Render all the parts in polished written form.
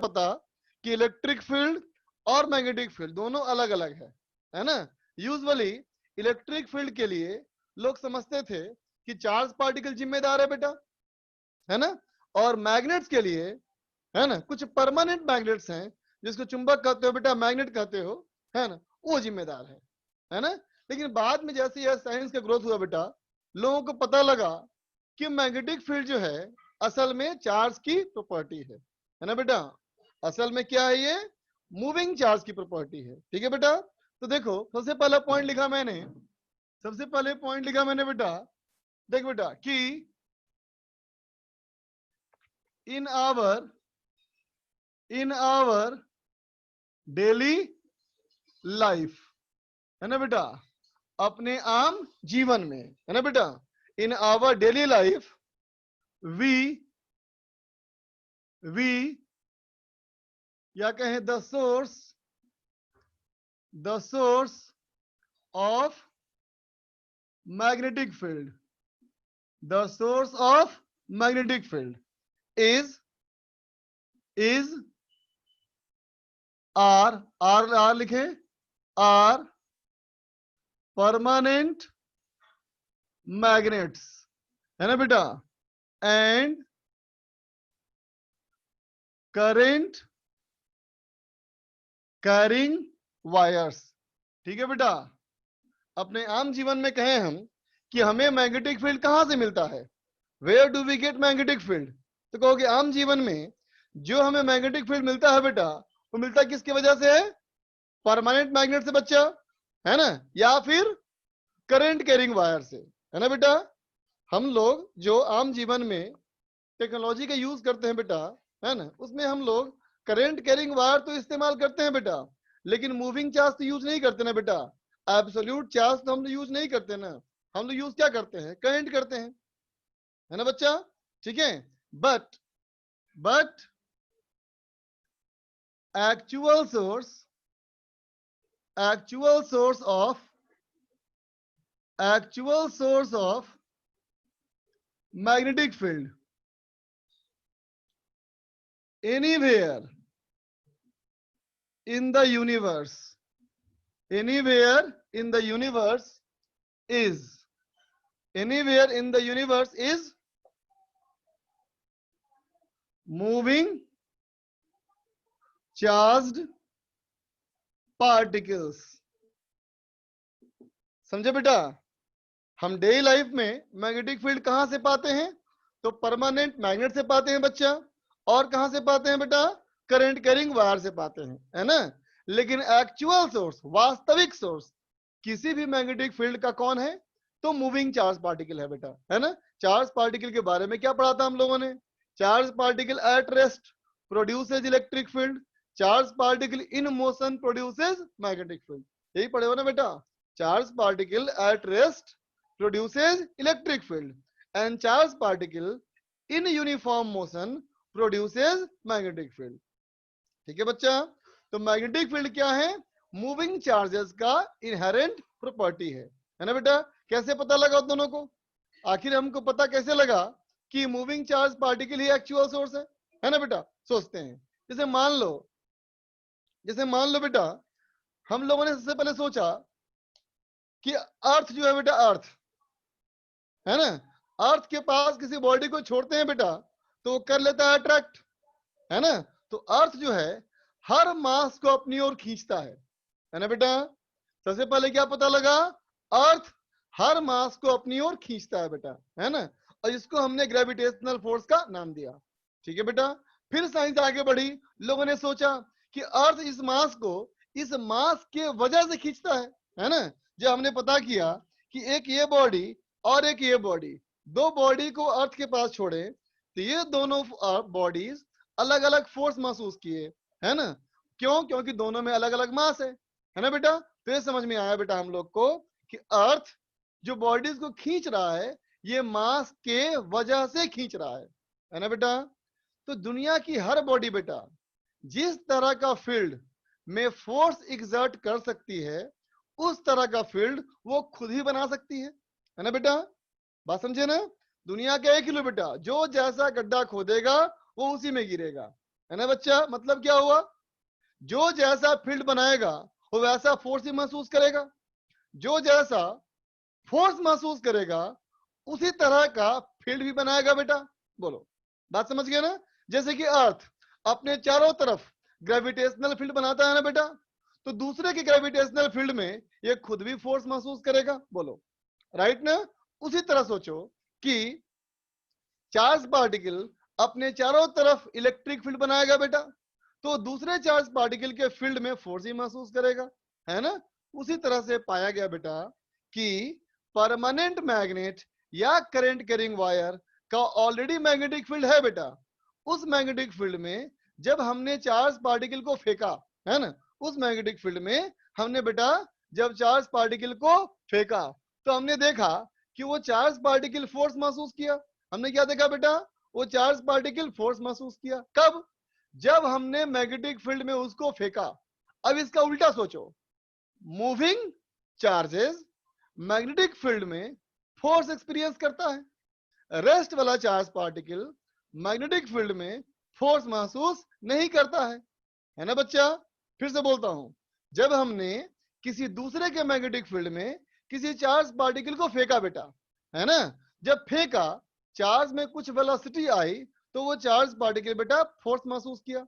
पता कि electric field और मैग्नेटिक फील्ड दोनों अलग अलग है ना। यूजुअली इलेक्ट्रिक फील्ड के लिए लोग समझते थे कि चार्ज पार्टिकल जिम्मेदार है बेटा, है ना। और मैग्नेट्स के लिए, है ना, कुछ परमानेंट मैग्नेट्स हैं जिसको चुंबक कहते हो बेटा, मैग्नेट कहते हो, है ना, वो जिम्मेदार है ना। लेकिन बाद में जैसे यह साइंस का ग्रोथ हुआ बेटा, लोगों को पता लगा कि मैग्नेटिक फील्ड जो है असल में चार्ज की प्रॉपर्टी है ना बेटा। असल में क्या है, ये मूविंग चार्ज की प्रॉपर्टी है। ठीक है बेटा। तो देखो सबसे पहला पॉइंट लिखा मैंने, सबसे पहले पॉइंट लिखा मैंने बेटा, देख बेटा कि इन आवर डेली लाइफ, है ना बेटा, अपने आम जीवन में, है ना बेटा, in our daily life we या कहें the source of magnetic field, the source of magnetic field is are लिखे, आर परमानेंट मैग्नेट्स, है ना बेटा, एंड करेंट कैरिंग वायर्स। ठीक है बेटा। अपने आम जीवन में कहें हम कि हमें मैग्नेटिक फील्ड कहां से मिलता है, where do we get magnetic field, तो कहोगे आम जीवन में जो हमें मैग्नेटिक फील्ड मिलता है बेटा, वो मिलता किसकी वजह से है, परमानेंट मैग्नेट से बच्चा, है ना, या फिर करंट कैरिंग वायर से, है ना बेटा। हम लोग जो आम जीवन में टेक्नोलॉजी का यूज करते हैं बेटा, है ना, उसमें हम लोग करंट कैरिंग वायर तो इस्तेमाल करते हैं बेटा, लेकिन मूविंग चार्ज तो यूज नहीं करते ना बेटा। एब्सोल्यूट चार्ज तो हम लोग यूज नहीं करते ना, हम लोग यूज क्या करते हैं, करंट करते हैं, है ना बच्चा। ठीक है। But actual source of magnetic field anywhere in the universe is moving charged particles। समझे बेटा। हम डेली लाइफ में मैग्नेटिक फील्ड कहां से पाते हैं, तो परमानेंट मैग्नेट से पाते हैं बच्चा, और कहां से पाते हैं बेटा, करंट कैरिंग वायर से पाते हैं, है ना। लेकिन एक्चुअल सोर्स, वास्तविक सोर्स किसी भी मैग्नेटिक फील्ड का कौन है, तो मूविंग चार्ज पार्टिकल है बेटा, है ना। चार्ज पार्टिकल के बारे में क्या पढ़ा था हम लोगों ने, charge particle at rest produces electric field, charge particle in motion produces magnetic field, यही पढ़े हो ना बेटा। Charge particle at rest produces electric field and charged particle in uniform motion produces magnetic field। ठीक है बच्चा। तो मैग्नेटिक फील्ड क्या है, मूविंग चार्जेस का इनहेरेंट प्रॉपर्टी है ना बेटा। कैसे पता लगा दोनों को, आखिर हमको पता कैसे लगा कि मूविंग चार्ज पार्टिकल ही एक्चुअल सोर्स है ना बेटा। सोचते हैं, जैसे मान लो बेटा, हम लोगों ने सबसे पहले सोचा कि अर्थ जो है बेटा, अर्थ है ना, अर्थ के पास किसी बॉडी को छोड़ते हैं बेटा तो वो कर लेता है अट्रैक्ट, है ना। तो अर्थ जो है हर मास को अपनी ओर खींचता है ना बेटा। सबसे पहले क्या पता लगा, अर्थ हर मास को अपनी ओर खींचता है बेटा, है ना, और इसको हमने ग्रेविटेशनल फोर्स का नाम दिया। ठीक है बेटा। फिर साइंस आगे बढ़ी, लोगों ने सोचा कि अर्थ इस मास के वजह से खींचता है ना। जब हमने पता किया कि एक ये बॉडी और एक ये बॉडी, दो बॉडी को अर्थ के पास छोड़े तो ये दोनों बॉडीज अलग अलग फोर्स महसूस किए, है ना। क्यों, क्योंकि दोनों में अलग अलग मास है ना बेटा। तो ये समझ में आया बेटा हम लोग को कि अर्थ जो बॉडीज को खींच रहा है ये मास के वजह से खींच रहा है ना बेटा। तो दुनिया की हर बॉडी बेटा जिस तरह का फील्ड में फोर्स एग्जर्ट कर सकती है उस तरह का फील्ड वो खुद ही बना सकती है ना बेटा। बात समझे ना। दुनिया का एक किलो बेटा जो जैसा गड्ढा खोदेगा वो उसी में गिरेगा, है ना बच्चा। मतलब क्या हुआ, जो जैसा फील्ड बनाएगा वो वैसा फोर्स ही महसूस करेगा, जो जैसा फोर्स महसूस करेगा उसी तरह का फील्ड भी बनाएगा बेटा। बोलो, बात समझ गए ना। जैसे कि अर्थ अपने चारों तरफ ग्रेविटेशनल फील्ड बनाता है ना बेटा, तो दूसरे के ग्रेविटेशनल फील्ड में ये खुद भी फोर्स महसूस करेगा। बोलो, राइट ना। उसी तरह सोचो कि चार्ज पार्टिकल अपने चारों तरफ इलेक्ट्रिक फील्ड बनाएगा बेटा, तो दूसरे चार्ज पार्टिकल के फील्ड में फोर्स ही महसूस करेगा, है ना। उसी तरह से पाया गया बेटा कि परमानेंट मैग्नेट या करंट कैरिंग वायर का ऑलरेडी मैग्नेटिक फील्ड है बेटा। उस मैग्नेटिक फील्ड में जब हमने चार्ज पार्टिकल को फेंका, है ना, उस मैग्नेटिक फील्ड में हमने बेटा जब चार्ज पार्टिकल को फेंका तो हमने देखा कि वो चार्ज पार्टिकल फोर्स महसूस किया। हमने क्या देखा बेटा, वो चार्ज पार्टिकल फोर्स महसूस किया। कब, जब हमने मैग्नेटिक फील्ड में उसको फेंका। अब इसका उल्टा सोचो, मूविंग चार्जेस मैग्नेटिक फील्ड में फोर्स एक्सपीरियंस करता है, रेस्ट वाला चार्ज पार्टिकल मैग्नेटिक फील्ड में फोर्स महसूस नहीं करता है ना बच्चा। फिर से बोलता हूं, जब हमने किसी दूसरे के मैग्नेटिक फील्ड में किसी चार्ज पार्टिकल को फेंका बेटा, है ना, जब फेंका चार्ज में कुछ वेलोसिटी आई तो वो चार्ज पार्टिकल बेटा फोर्स महसूस किया,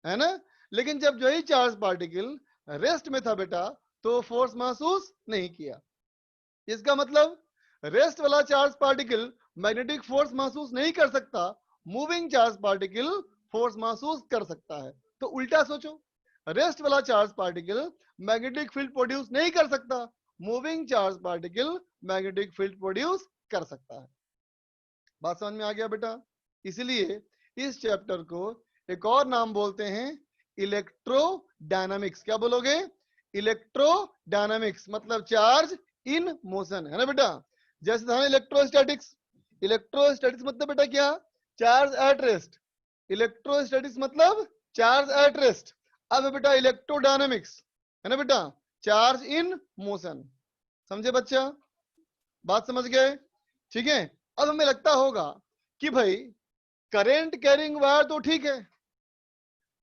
है ना। लेकिन जब जो ही चार्ज पार्टिकल रेस्ट में था बेटा तो फोर्स महसूस नहीं किया। इसका मतलब रेस्ट वाला चार्ज पार्टिकल मैग्नेटिक फोर्स महसूस नहीं कर सकता, मूविंग चार्ज पार्टिकल फोर्स महसूस कर सकता है। तो उल्टा सोचो, रेस्ट वाला charge particle magnetic field produce नहीं कर सकता, moving charge particle magnetic field produce कर सकता है। बात समझ में आ गया बेटा। इसलिए इस चैप्टर को एक और नाम बोलते हैं इलेक्ट्रोडायनामिक्स। क्या बोलोगे, इलेक्ट्रोडायनामिक्स, मतलब चार्ज इन मोशन, है ना बेटा। जैसे था इलेक्ट्रोस्टैटिक्स, इलेक्ट्रोस्टैटिक्स मतलब बेटा क्या, चार्ज एट रेस्ट। इलेक्ट्रोस्टैटिक्स मतलब चार्ज एट रेस्ट। अब बेटा इलेक्ट्रोडायनामिक्स, है ना बेटा, चार्ज इन मोशन। समझे बच्चा, बात समझ गए, ठीक है। अब हमें लगता होगा कि भाई करंट कैरिंग वायर तो ठीक है,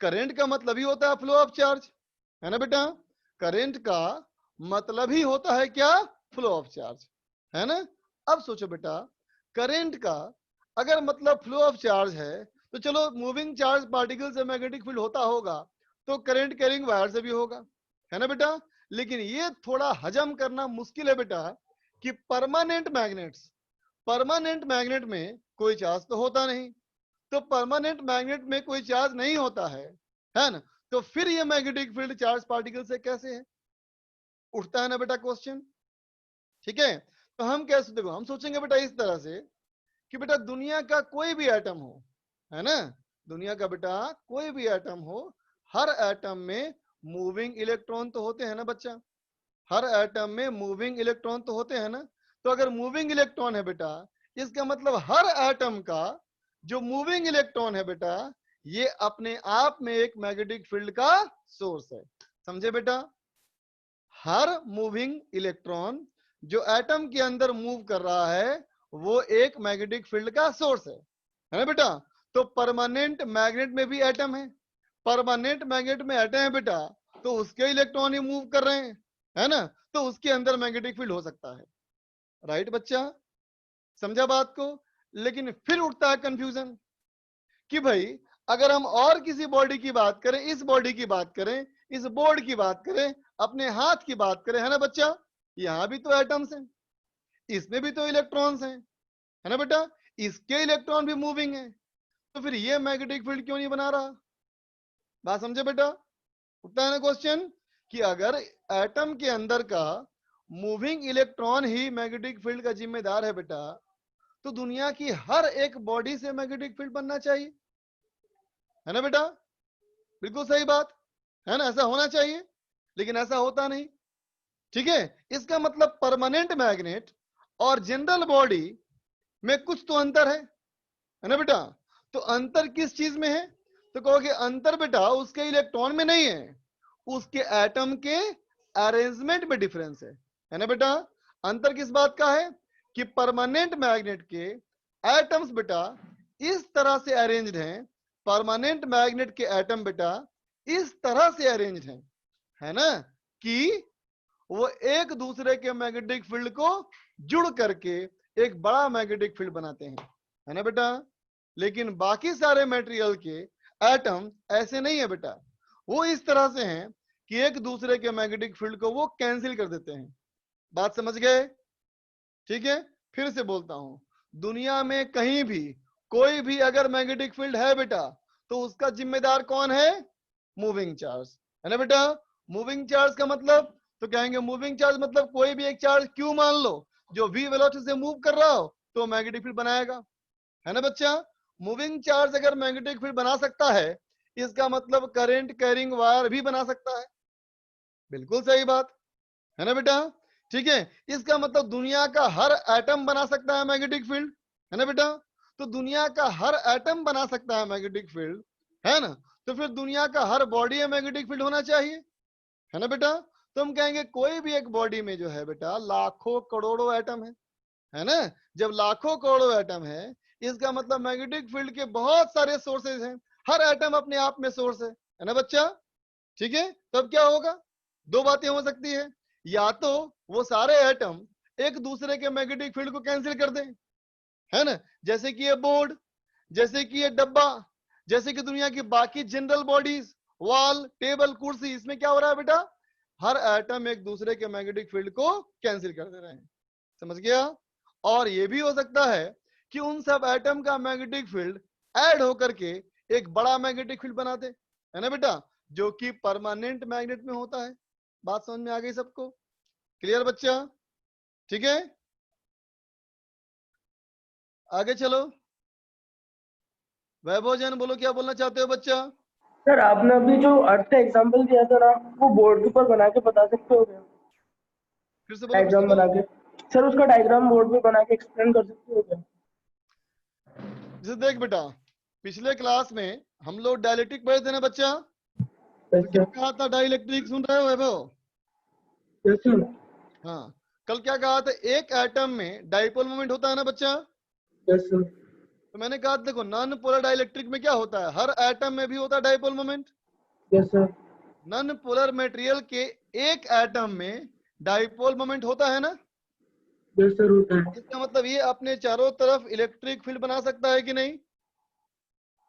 करंट का मतलब ही होता है फ्लो ऑफ चार्ज, है ना बेटा। करंट का मतलब ही होता है क्या, फ्लो ऑफ चार्ज, है ना। अब सोचो बेटा, करंट का अगर मतलब फ्लो ऑफ चार्ज है तो चलो मूविंग चार्ज पार्टिकल से मैग्नेटिक फील्ड होता होगा तो करंट कैरिंग वायर से भी होगा, है ना बेटा। लेकिन ये थोड़ा हजम करना मुश्किल है बेटा कि परमानेंट मैग्नेट में कोई चार्ज तो होता नहीं, तो परमानेंट मैग्नेट में कोई चार्ज नहीं होता है ना, तो फिर ये मैग्नेटिक फील्ड चार्ज पार्टिकल से कैसे है, उठता है ना बेटा क्वेश्चन, ठीक है। तो हम कैसे, देखो हम सोचेंगे बेटा इस तरह से कि बेटा दुनिया का कोई भी एटम हो, है ना, दुनिया का बेटा कोई भी एटम हो, हर एटम में मूविंग इलेक्ट्रॉन तो होते हैं ना बच्चा, हर एटम में मूविंग इलेक्ट्रॉन तो होते हैं ना। तो अगर मूविंग इलेक्ट्रॉन है बेटा, इसका मतलब हर एटम का जो मूविंग इलेक्ट्रॉन है बेटा ये अपने आप में एक मैग्नेटिक फील्ड का सोर्स है। समझे बेटा, हर मूविंग इलेक्ट्रॉन जो एटम के अंदर मूव कर रहा है वो एक मैग्नेटिक फील्ड का सोर्स है ना बेटा। तो परमानेंट मैग्नेट में भी एटम है, परमानेंट मैग्नेट में एटम है बेटा, तो उसके इलेक्ट्रॉन ही मूव कर रहे हैं, है ना, तो उसके अंदर मैग्नेटिक फील्ड हो सकता है। राइट बच्चा, समझा बात को। लेकिन फिर उठता है कंफ्यूजन कि भाई अगर हम और किसी बॉडी की बात करें, इस बॉडी की बात करें, इस बोर्ड की बात करें, अपने हाथ की बात करें, है ना बच्चा, यहां भी तो एटम्स हैं, इसमें भी तो इलेक्ट्रॉन्स हैं, है ना बेटा, इसके इलेक्ट्रॉन भी मूविंग है, तो फिर ये मैग्नेटिक फील्ड क्यों नहीं बना रहा। बात समझे बेटा, उठता है ना क्वेश्चन कि अगर एटम के अंदर का मूविंग इलेक्ट्रॉन ही मैग्नेटिक फील्ड का जिम्मेदार है बेटा, तो दुनिया की हर एक बॉडी से मैग्नेटिक फील्ड बनना चाहिए, है ना बेटा। बिल्कुल सही बात है ना, ऐसा होना चाहिए, लेकिन ऐसा होता नहीं, ठीक है। इसका मतलब परमानेंट मैग्नेट और जनरल बॉडी में कुछ तो अंतर है ना बेटा। तो अंतर किस चीज में है, तो कहोगे अंतर बेटा उसके इलेक्ट्रॉन में नहीं है, उसके एटम के अरेंजमेंट में डिफरेंस है ना बेटा। अंतर किस बात का है कि परमानेंट मैग्नेट के एटम्स बेटा इस तरह से अरेंज्ड हैं, परमानेंट मैग्नेट के एटम बेटा इस तरह से अरेंज है ना, कि वो एक दूसरे के मैग्नेटिक फील्ड को जुड़ करके एक बड़ा मैग्नेटिक फील्ड बनाते हैं, है ना बेटा। लेकिन बाकी सारे मटेरियल के एटम ऐसे नहीं है बेटा, वो इस तरह से हैं कि एक दूसरे के मैग्नेटिक फील्ड को वो कैंसिल कर देते हैं। बात समझ गए? ठीक है, फिर से बोलता हूं, दुनिया में कहीं भी कोई भी अगर मैग्नेटिक फील्ड है बेटा, तो उसका जिम्मेदार कौन है? मूविंग चार्ज, है ना बेटा। मूविंग चार्ज का मतलब, तो कहेंगे मूविंग चार्ज मतलब कोई भी एक चार्ज क्यू मान लो जो v वेलोसिटी से मूव कर रहा हो तो मैग्नेटिक फील्ड बनाएगा, है ना बच्चा। मूविंग चार्ज अगर मैग्नेटिक फील्ड बना सकता है, इसका मतलब करंट कैरिंग वायर भी बना सकता है। बिल्कुल सही बात है ना बेटा। ठीक है, इसका मतलब दुनिया का हर एटम बना सकता है मैग्नेटिक फील्ड, है ना बेटा। तो दुनिया का हर एटम बना सकता है मैग्नेटिक फील्ड, है ना। तो फिर दुनिया का हर बॉडी में मैग्नेटिक फील्ड होना चाहिए, है ना बेटा। तो हम कहेंगे कोई भी एक बॉडी में जो है बेटा लाखों करोड़ों एटम है ना। जब लाखों करोड़ों एटम है, इसका मतलब मैग्नेटिक फील्ड के बहुत सारे सोर्सेज हैं, हर एटम अपने आप में सोर्स है ना बच्चा। ठीक है, तब क्या होगा? दो बातें हो सकती है, या तो वो सारे एटम एक दूसरे के मैग्नेटिक फील्ड को कैंसिल कर दें, है ना, जैसे कि ये बोर्ड, जैसे कि ये डब्बा, जैसे कि दुनिया की बाकी जनरल बॉडीज, वॉल, टेबल, कुर्सी, इसमें क्या हो रहा है बेटा? हर एटम एक दूसरे के मैग्नेटिक फील्ड को कैंसिल कर दे रहे हैं, समझ गया। और ये भी हो सकता है कि उन सब एटम का मैग्नेटिक फील्ड ऐड होकर के एक बड़ा मैग्नेटिक फील्ड बना दे, है ना बेटा, जो कि परमानेंट मैग्नेट में होता है। बात समझ में आ गई सबको? क्लियर बच्चा? ठीक है, आगे चलो। वैभव जैन बोलो, क्या बोलना चाहते हो बच्चा? सर आपने अभी जो अर्थ का एग्जांपल दिया था ना, वो बोर्ड के ऊपर बना के बता सकते हो क्या? फिर से बोलो, फिर से डायग्राम बना बोलो। के। सर उसका डायग्राम बोर्ड पे बना के एक्सप्लेन कर सकते हो क्या? जैसे देख बेटा, पिछले क्लास में हम लोग डाइलेक्ट्रिक पढ़े थे ना बच्चा। तो यस क्या सर। कहा था? डाइलेक्ट्रिक सुन रहे हो वैभव? Yes sir. हाँ, कल क्या कहा था? एक एटम में डाइपोल मोमेंट होता है ना बच्चा। Yes sir. तो मैंने कहा देखो, नॉन पोलर डाइलेक्ट्रिक में क्या होता है? हर एटम में भी होता है dipole moment. Yes sir. Non polar material के एक एटम में डाइपोल मोमेंट होता है ना। यस सर होता है। इसका मतलब ये अपने चारों तरफ इलेक्ट्रिक फील्ड बना सकता है कि नहीं?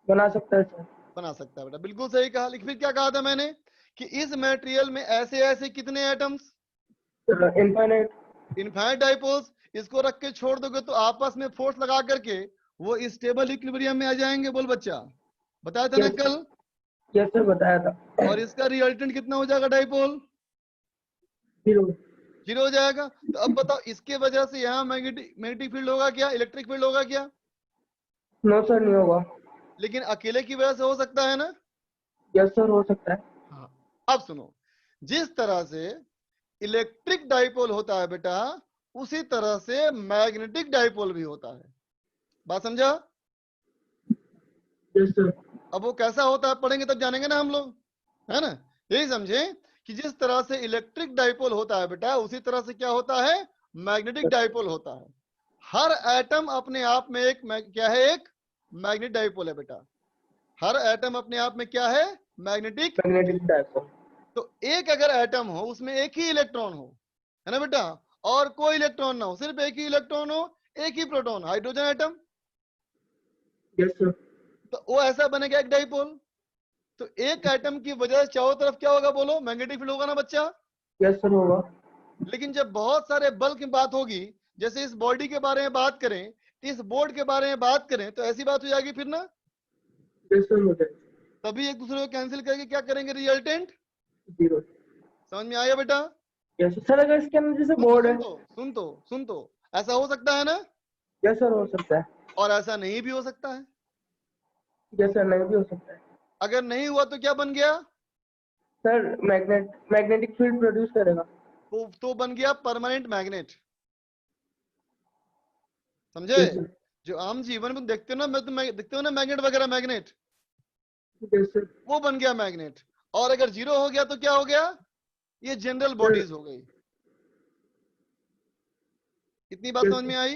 बना सकता है सर। बना सकता है बेटा, बिल्कुल सही कहा। लेकिन फिर क्या कहा था मैंने कि इस मटेरियल में ऐसे ऐसे कितने एटम्स? इनफाइनाइट। Infinite dipoles. इसको रख के छोड़ दोगे तो आपस में फोर्स लगा करके वो स्टेबल इक्विलिब्रियम में आ जाएंगे। बोल बच्चा, बताया था ना यस। कल। यस सर बताया था। और इसका रिजल्टेंट कितना हो जाएगा? Dipole zero. जीरो हो जाएगा। तो अब बताओ, इसके वजह से यहाँ मैग्नेटिक फील्ड होगा क्या? इलेक्ट्रिक फील्ड होगा क्या? नो सर नहीं होगा। लेकिन अकेले की वजह से हो सकता है ना। यस सर हो सकता है। हाँ, अब सुनो, जिस तरह से इलेक्ट्रिक डाइपोल होता है बेटा, उसी तरह से मैग्नेटिक डाइपोल भी होता है। बात समझा? Yes sir. अब वो कैसा होता है पढ़ेंगे तब जानेंगे ना हम लोग, है ना। यही समझे कि जिस तरह से इलेक्ट्रिक डाइपोल होता है बेटा, उसी तरह से क्या होता है? मैग्नेटिक डाइपोल होता है। हर एटम अपने आप में एक क्या है? एक मैग्नेटिक डाइपोल है बेटा। हर एटम अपने आप में क्या है? मैग्नेटिक। Magnetic dipole. तो एक अगर एटम हो, उसमें एक ही इलेक्ट्रॉन हो, है ना बेटा, और कोई इलेक्ट्रॉन ना हो, सिर्फ एक ही इलेक्ट्रॉन हो, एक ही proton, hydrogen atom, yes sir. तो वो ऐसा बनेगा एक डाइपोल। तो एक एटम की वजह से चारों तरफ क्या होगा? बोलो, मैग्नेटिक फील्ड होगा ना बच्चा। यस सर होगा। लेकिन जब बहुत सारे बल्क की बात होगी, जैसे इस बॉडी के बारे में बात करें, इस बोर्ड के बारे में बात करें, तो ऐसी बात हो जाएगी फिर ना। यस सर हो जाए। तभी एक दूसरे को कैंसिल करके क्या करेंगे? रिजल्टेंट। जीरो। समझ में आया बेटा? यस सर अगर इसके अंदर जैसे सुन तो बोर्ड है। सुन तो सुन तो सुन तो, ऐसा हो सकता है ना, यस सर हो सकता है। और ऐसा नहीं भी हो सकता है। यस सर नहीं भी हो सकता है। अगर नहीं हुआ तो क्या बन गया? सर मैग्नेटिक फील्ड प्रोड्यूस करेगा। तो बन गया परमानेंट मैग्नेट। समझे? Yes sir. जो आम जीवन में देखते हो ना, देखते हो ना मैग्नेट वगैरह, मैग्नेट, यस सर। वो बन गया मैग्नेट। और अगर जीरो हो गया तो क्या हो गया? ये जनरल सर। बॉडीज हो गई। इतनी बात यस समझ में सर। आई?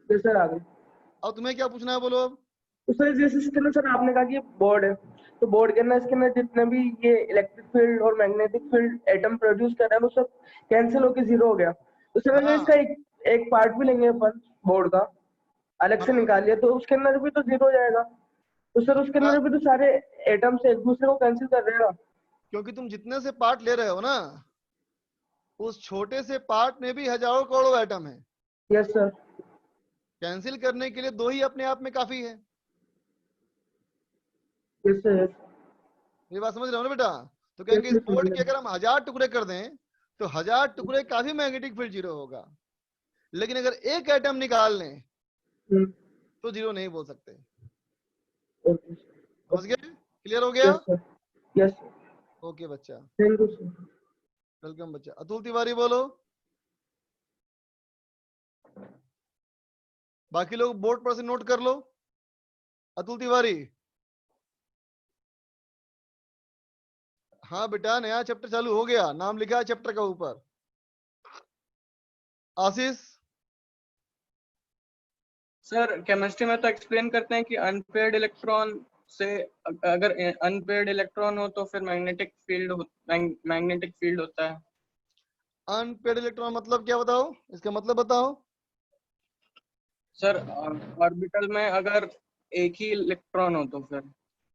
यस सर आ गई। अब तुम्हें क्या पूछना है, बोलो अब। तो सर जैसे इसके अंदर सर आपने कहा कि ये बोर्ड है, तो बोर्ड के अंदर इसके अंदर जितने भी ये इलेक्ट्रिक फील्ड और मैग्नेटिक फील्ड एटम प्रोड्यूस कर रहा है वो सब कैंसिल होके जीरो हो गया। तो सर अगर इसका हाँ एक पार्ट भी लेंगे अपन बोर्ड का अलग से हाँ निकालिए तो उसके अंदर भी तो जीरो हो जाएगा। तो सर उसके हाँ, अंदर भी तो सारे एटम्स एक दूसरे को कैंसिल कर रहे हैं। क्योंकि तुम जितने से पार्ट ले रहे हो ना, उस छोटे से पार्ट में भी हजारों करोड़ों एटम है। Yes sir. कैंसिल करने के लिए दो ही अपने आप में काफी है। Yes sir. ये बात समझ रहे हो ना बेटा? तो यस कहेंगे इस सर समझ बोर्ड रहे के हैं। अगर हम 1000 टुकड़े कर दें तो 1000 टुकड़े का भी मैग्नेटिक फील्ड जीरो होगा, लेकिन अगर एक एटम निकाल लें तो जीरो नहीं बोल सकते। ओके समझ ओके। गए? क्लियर हो गया? Yes sir. Yes sir. Okay बच्चा, थैंक यू सर। वेलकम बच्चा। अतुल तिवारी बोलो। बाकी लोग बोर्ड पर से नोट कर लो। अतुल तिवारी। हाँ बेटा, नया चैप्टर चालू हो गया, नाम लिखा है चैप्टर का ऊपर। आशीष। सर केमिस्ट्री में तो एक्सप्लेन करते हैं कि अनपेयर्ड इलेक्ट्रॉन से अगर अनपेयर्ड इलेक्ट्रॉन हो तो फिर मैग्नेटिक फील्ड होता है। अनपेड इलेक्ट्रॉन मतलब क्या, बताओ इसका मतलब बताओ। सर ऑर्बिटल में अगर एक ही इलेक्ट्रॉन हो तो फिर।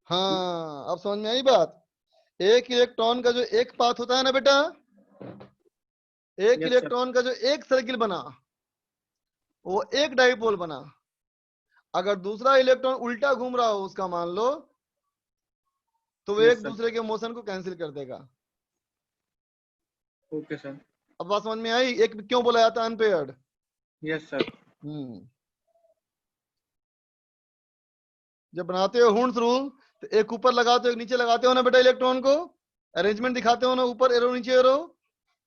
हाँ अब समझ में आई बात। एक इलेक्ट्रॉन का जो एक पाथ होता है ना बेटा, एक यस सर। इलेक्ट्रॉन का जो एक सर्किल बना वो एक डाइपोल बना। अगर दूसरा इलेक्ट्रॉन उल्टा घूम रहा हो उसका, मान लो, तो वो यस एक सर। दूसरे के मोशन को कैंसिल कर देगा। Okay sir. अब बात समझ में आई, एक क्यों बोला जाता है अनपेयर्ड। Yes sir. जब बनाते हो हुंड्स रूल तो एक ऊपर लगाते हो एक नीचे लगाते हो ना बेटा, इलेक्ट्रॉन को अरेंजमेंट दिखाते हो ना, ऊपर एरो नीचे एरो,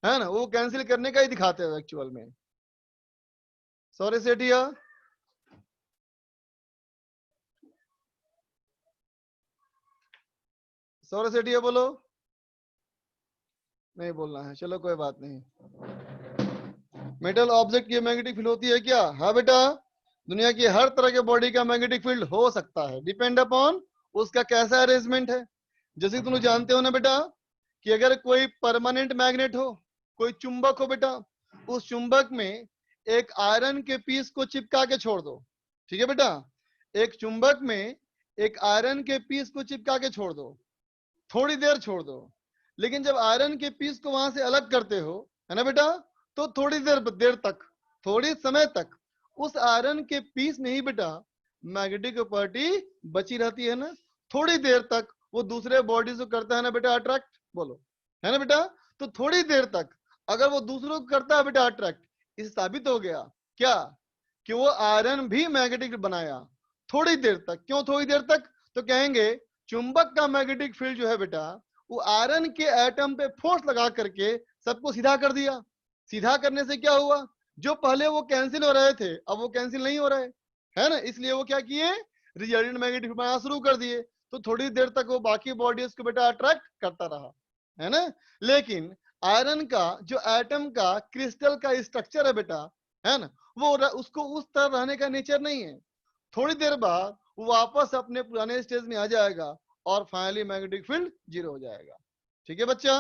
है ना, वो कैंसिल करने का ही दिखाते हो एक्चुअल में। सॉरी सेठिया। सौरभ सेठिया बोलो। नहीं बोलना है, चलो कोई बात नहीं। मेटल ऑब्जेक्ट की मैग्नेटिक फील्ड होती है क्या? हाँ बेटा, दुनिया की हर तरह के बॉडी का मैग्नेटिक फील्ड हो सकता है, डिपेंड अपॉन उसका कैसा अरेंजमेंट है। जैसे तुम जानते हो ना बेटा कि अगर कोई परमानेंट मैग्नेट हो, कोई चुंबक हो बेटा, उस चुंबक में एक आयरन के पीस को चिपका के छोड़ दो। ठीक है बेटा, एक चुंबक में एक आयरन के पीस को चिपका के छोड़ दो, थोड़ी देर छोड़ दो, लेकिन जब आयरन के पीस को वहां से अलग करते हो, है ना बेटा, तो थोड़ी देर तक, थोड़ी समय तक उस आयरन के पीस में ही बेटा मैग्नेटिक प्रॉपर्टी बची रहती है ना। थोड़ी देर तक वो दूसरे बॉडी को करता है ना बेटा अट्रैक्ट, बोलो, है ना बेटा। तो थोड़ी देर तक अगर वो दूसरों को करता है बेटा अट्रैक्ट, इसे साबित हो गया क्या कि वो आयरन भी मैग्नेटिक बनाया थोड़ी देर तक। क्यों थोड़ी देर तक? तो कहेंगे चुंबक का मैग्नेटिक फील्ड जो है बेटा, वो आयरन के एटम पे फोर्स लगा करके सबको सीधा कर दिया। सीधा करने से क्या हुआ, जो पहले वो कैंसिल हो रहे थे अब वो कैंसिल नहीं हो रहे, है ना, इसलिए वो क्या किए, रिजल्टेंट मैग्नेटिक फील्ड बनाना शुरू कर दिए। तो थोड़ी देर तक वो बाकी बॉडीज को बेटा अट्रैक्ट करता रहा, है ना। लेकिन आयरन का जो एटम का क्रिस्टल का स्ट्रक्चर है बेटा, है ना, वो उसको उस तरह रहने का नेचर नहीं है। थोड़ी देर बाद वो वापस अपने पुराने स्टेज में आ जाएगा और फाइनली मैग्नेटिक फील्ड जीरो हो जाएगा। ठीक है बच्चा?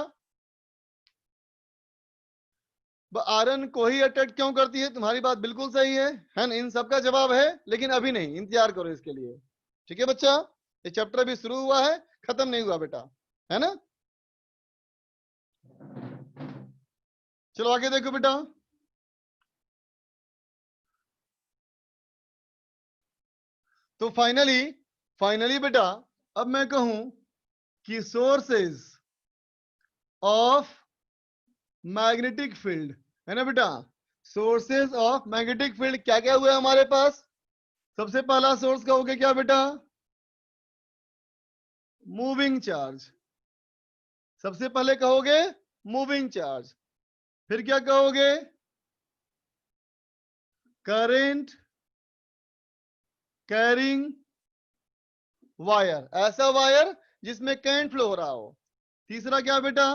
आयरन को ही अट्रैक्ट क्यों करती है, तुम्हारी बात बिल्कुल सही है ना, इन सबका जवाब है, लेकिन अभी नहीं, इंतजार करो इसके लिए। ठीक है बच्चा, ये चैप्टर अभी शुरू हुआ है, खत्म नहीं हुआ बेटा, है ना। चलो आगे देखो बेटा। तो फाइनली बेटा अब मैं कहूं कि सोर्सेज ऑफ मैग्नेटिक फील्ड, है ना बेटा, सोर्सेज ऑफ मैग्नेटिक फील्ड क्या क्या हुआ हमारे पास। सबसे पहला सोर्स कहोगे क्या बेटा? Moving charge. सबसे पहले कहोगे मूविंग चार्ज, फिर क्या कहोगे? करंट कैरिंग वायर, ऐसा वायर जिसमें करंट फ्लो हो रहा हो। तीसरा क्या बेटा?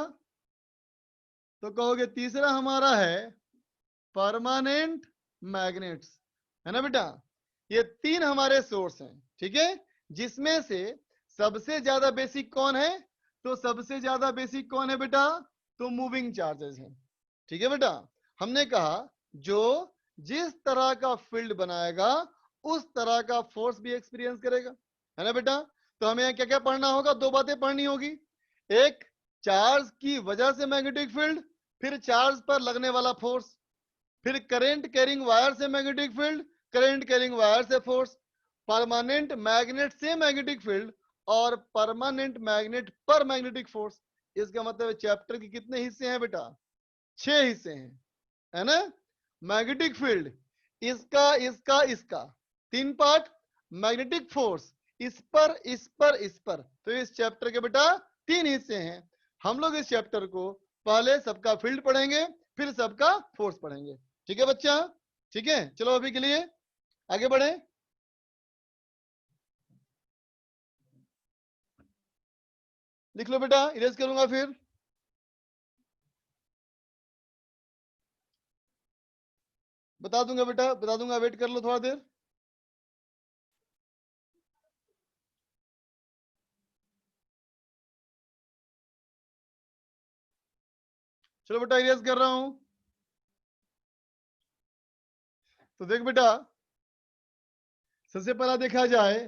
तो कहोगे तीसरा हमारा है परमानेंट मैग्नेट्स, है ना बेटा। ये तीन हमारे सोर्स हैं। ठीक है, जिसमें से सबसे ज्यादा बेसिक कौन है? तो सबसे ज्यादा बेसिक कौन है बेटा? तो मूविंग चार्जेस हैं। ठीक है बेटा, हमने कहा जो जिस तरह का फील्ड बनाएगा उस तरह का फोर्स भी एक्सपीरियंस करेगा, है ना बेटा? तो हमें यहाँ क्या क्या पढ़ना होगा? दो बातें पढ़नी होगी। एक, चार्ज की वजह से मैग्नेटिक फील्ड, फिर चार्ज पर लगने वाला फोर्स, फिर करंट कैरिंग वायर से magnetic field, current carrying wire से फोर्स, परमानेंट मैग्नेट से मैग्नेटिक फील्ड, और परमानेंट मैग्नेट पर मैग्नेटिक फोर्स। इसका मतलब चैप्टर के कितने हिस्से हैं बेटा? 6 हिस्से हैं, है ना? मैग्नेटिक फील्ड, इसका इसका इसका 3 पार्ट, मैग्नेटिक फोर्स इस पर इस पर इस पर। तो इस चैप्टर के बेटा 3 हिस्से हैं। हम लोग इस चैप्टर को पहले सबका फील्ड पढ़ेंगे, फिर सबका फोर्स पढ़ेंगे। ठीक है बच्चा? ठीक है, चलो अभी के लिए आगे बढ़े। लिख लो बेटा, इरेज करूंगा फिर। बता दूंगा बेटा, बता दूंगा, वेट कर लो थोड़ा देर। चलो बेटा, इरेज कर रहा हूं। तो देख बेटा, सबसे पहला देखा जाए,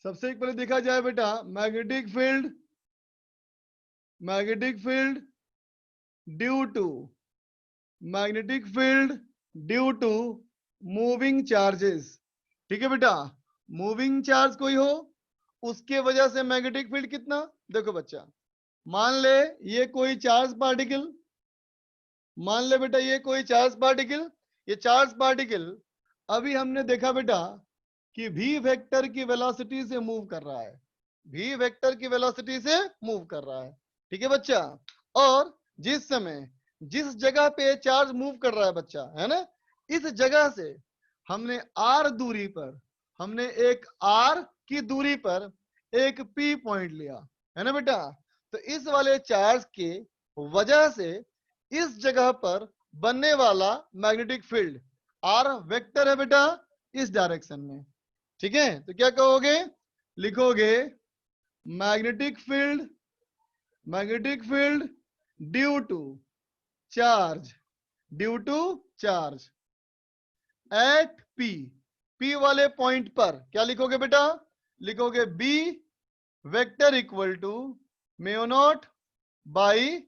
सबसे पहले देखा जाए बेटा, magnetic field, magnetic field due to, magnetic field due to moving charges. ठीक है बेटा, मूविंग चार्ज कोई हो उसके वजह से मैग्नेटिक फील्ड कितना? देखो बच्चा, मान ले ये कोई चार्ज पार्टिकल, मान ले बेटा ये कोई चार्ज पार्टिकल, ये चार्ज पार्टिकल अभी हमने देखा बेटा कि v वेक्टर की वेलोसिटी से मूव कर रहा है, v वेक्टर की वेलोसिटी से मूव कर रहा है। ठीक है बच्चा, और जिस समय जिस जगह पे चार्ज मूव कर रहा है बच्चा, है ना, इस जगह से हमने r दूरी पर, हमने एक r की दूरी पर एक p पॉइंट लिया, है ना बेटा? तो इस वाले चार्ज के वजह से इस जगह पर बनने वाला मैग्नेटिक फील्ड r वेक्टर है बेटा, इस डायरेक्शन में। ठीक है, तो क्या कहोगे? लिखोगे magnetic field, magnetic field due to charge, due to charge at p, p वाले पॉइंट पर क्या लिखोगे बेटा? लिखोगे b vector equal to mu not by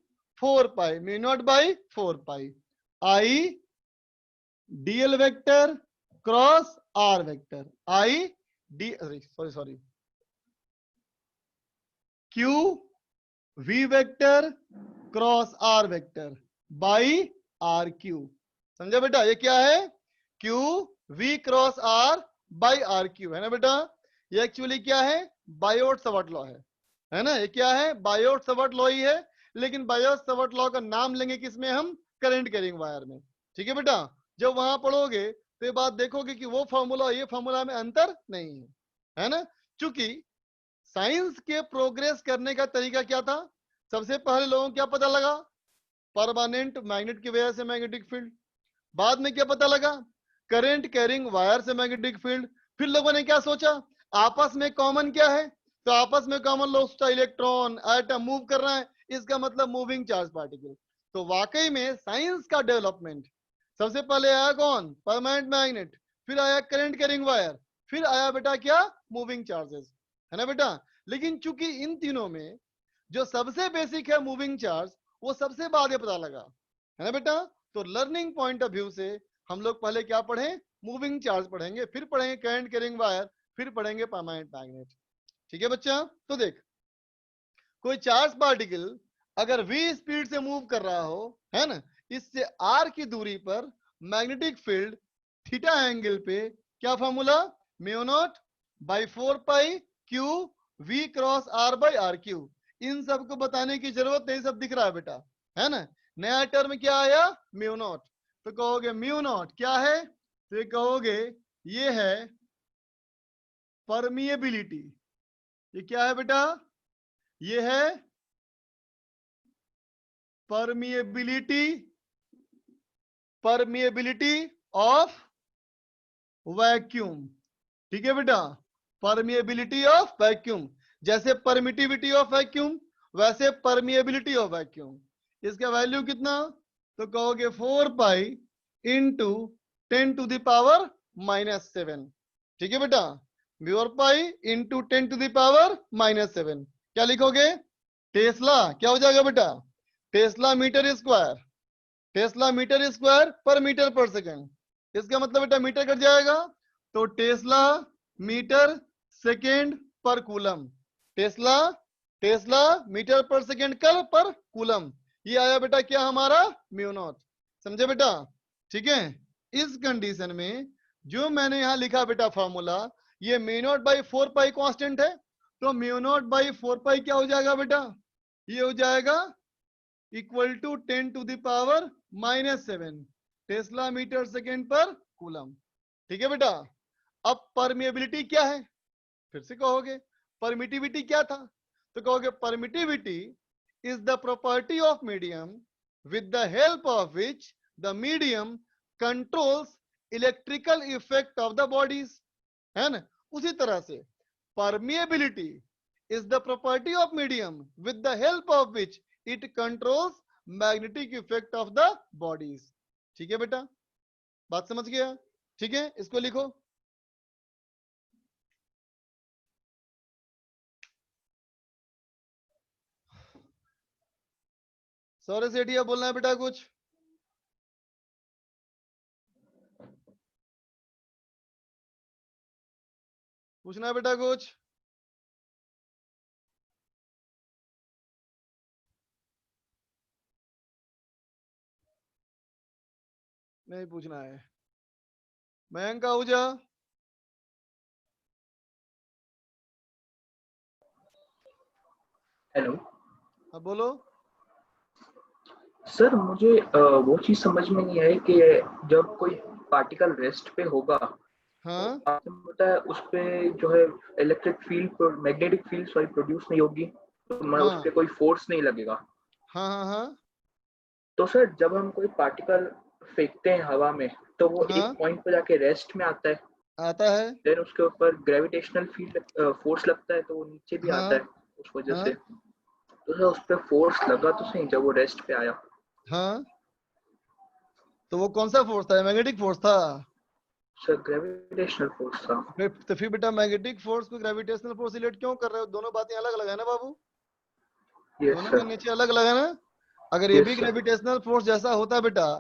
4 pi, mu not by 4 pi i dl vector cross r vector, i d, sorry q v vector cross r vector by r cube. समझा बेटा? ये क्या है? q v cross r by r cube, है ना बेटा? ये actually क्या है? बायोट सवर्ट लॉ है ना? ये क्या है? बायोट सवर्ट लॉ ही है, लेकिन बायोट सवर्ट लॉ का नाम लेंगे किसमें? हम करंट कैरिंग वायर में। ठीक है बेटा, जब वहां पढ़ोगे तो ये बात देखोगे कि वो फॉर्मूला ये फॉर्मूला में अंतर नहीं है ना? चूंकि साइंस के प्रोग्रेस करने का तरीका क्या था? सबसे पहले लोगों को क्या पता लगा? परमानेंट मैग्नेट की वजह से मैग्नेटिक फील्ड। बाद में क्या पता लगा? करंट कैरिंग वायर से मैग्नेटिक फील्ड। फिर लोगों ने क्या सोचा? आपस में कॉमन क्या है? तो आपस में कॉमन लोग सोचा इलेक्ट्रॉन एटम मूव कर रहा है, इसका मतलब मूविंग चार्ज पार्टिकल। तो वाकई में साइंस का डेवलपमेंट सबसे पहले आया कौन? परमानेंट मैग्नेट, फिर आया करंट कैरिंग वायर, फिर आया बेटा क्या? मूविंग चार्जेस, है ना बेटा? लेकिन चूंकि इन तीनों में जो सबसे बेसिक है मूविंग चार्ज, वो सबसे बाद में पता लगा, है ना बेटा? तो लर्निंग पॉइंट ऑफ व्यू से हम लोग पहले क्या पढ़े? मूविंग चार्ज पढ़ेंगे, फिर पढ़ेंगे करंट कैरिंग वायर, फिर पढ़ेंगे परमानेंट मैग्नेट। ठीक है बच्चा? तो देख, कोई चार्ज पार्टिकल अगर v स्पीड से मूव कर रहा हो, है ना, इससे r की दूरी पर मैग्नेटिक फील्ड थीटा एंगल पे क्या formula? Mu not by 4 pi Q v cross r by r Q. इन सबको बताने की जरूरत नहीं, सब दिख रहा है बेटा, है ना? नया टर्म क्या आया? Mu naught. तो कहोगे म्यू नॉट क्या है? तो कहोगे ये है परमिएबिलिटी। ये क्या है बेटा? ये है परमिएबिलिटी, परमिएबिलिटी ऑफ वैक्यूम। ठीक है बेटा, परमिएबिलिटी ऑफ वैक्यूम, जैसे परमिटिविटी ऑफ वैक्यूम वैसे परमिएबिलिटी ऑफ वैक्यूम। इसका वैल्यू कितना, तो कहोगे 4 पाई इंटू 10⁻⁻7। ठीक है बेटा, 4 पाई इंटू 10⁻⁻7। क्या लिखोगे, टेस्ला क्या हो जाएगा बेटा, tesla metre square, tesla metre square per metre per second. इसका मतलब बेटा मीटर कट जाएगा, तो tesla metre second per coulomb, tesla tesla metre per second कर पर कूलम। ये आया बेटा क्या हमारा म्यू नॉट, समझे बेटा। ठीक है, इस कंडीशन में जो मैंने यहां लिखा बेटा फॉर्मूला, ये mu naught by 4 pi constant है, तो म्यू नॉट बाई 4 पाई क्या हो जाएगा बेटा, ये हो जाएगा equal to 10⁻⁻7 tesla metre second per coulomb. ठीक है बेटा, अब परमिएबिलिटी क्या है, फिर से कहोगे परमिटिविटी क्या था, तो कहोगे permittivity is the property of medium with the help of which the medium controls electrical effect of the bodies, है ना। उसी तरह से permeability is the property of medium with the help of which it controls magnetic effect of the bodies। ठीक है बेटा, बात समझ गया। ठीक है, इसको लिखो। सौरभ सेठिया बोलना है बेटा कुछ, पूछना है बेटा कुछ। नहीं पूछना है। मयंक आहूजा, हेलो हाँ बोलो। सर, मुझे वो चीज समझ में नहीं आई कि जब कोई पार्टिकल रेस्ट पे होगा, हाँ तो आपने बताया उस पे जो है electric field, magnetic field sorry produce नहीं होगी, तो उस हाँ पे कोई फोर्स नहीं लगेगा। हाँ हाँ हाँ तो सर जब हम कोई पार्टिकल फेंकते हैं हवा में, तो वो हाँ एक पॉइंट पे जाके रेस्ट में आता है, आता है। देन उसके ऊपर ग्रेविटेशनल फील्ड फोर्स लगता है, तो वो नीचे भी हाँ आता है उस वजह हाँ से। तो सर उस पे फोर्स लगा तो सही जब वो रेस्ट पे आया। हाँ, तो वो कौन सा फोर्स था, मैग्नेटिक फोर्स था। सर ग्रेविटेशनल फोर्स था। तो फिर बेटा मैग्नेटिक फोर्स को ग्रेविटेशनल फोर्स रिलेट क्यों कर रहे हो, दोनों बातें अलग अलग है ना बाबू, यस दोनों का सर, नेचर अलग अलग है ना। अगर ये भी यस सर, ग्रेविटेशनल फोर्स जैसा होता बेटा,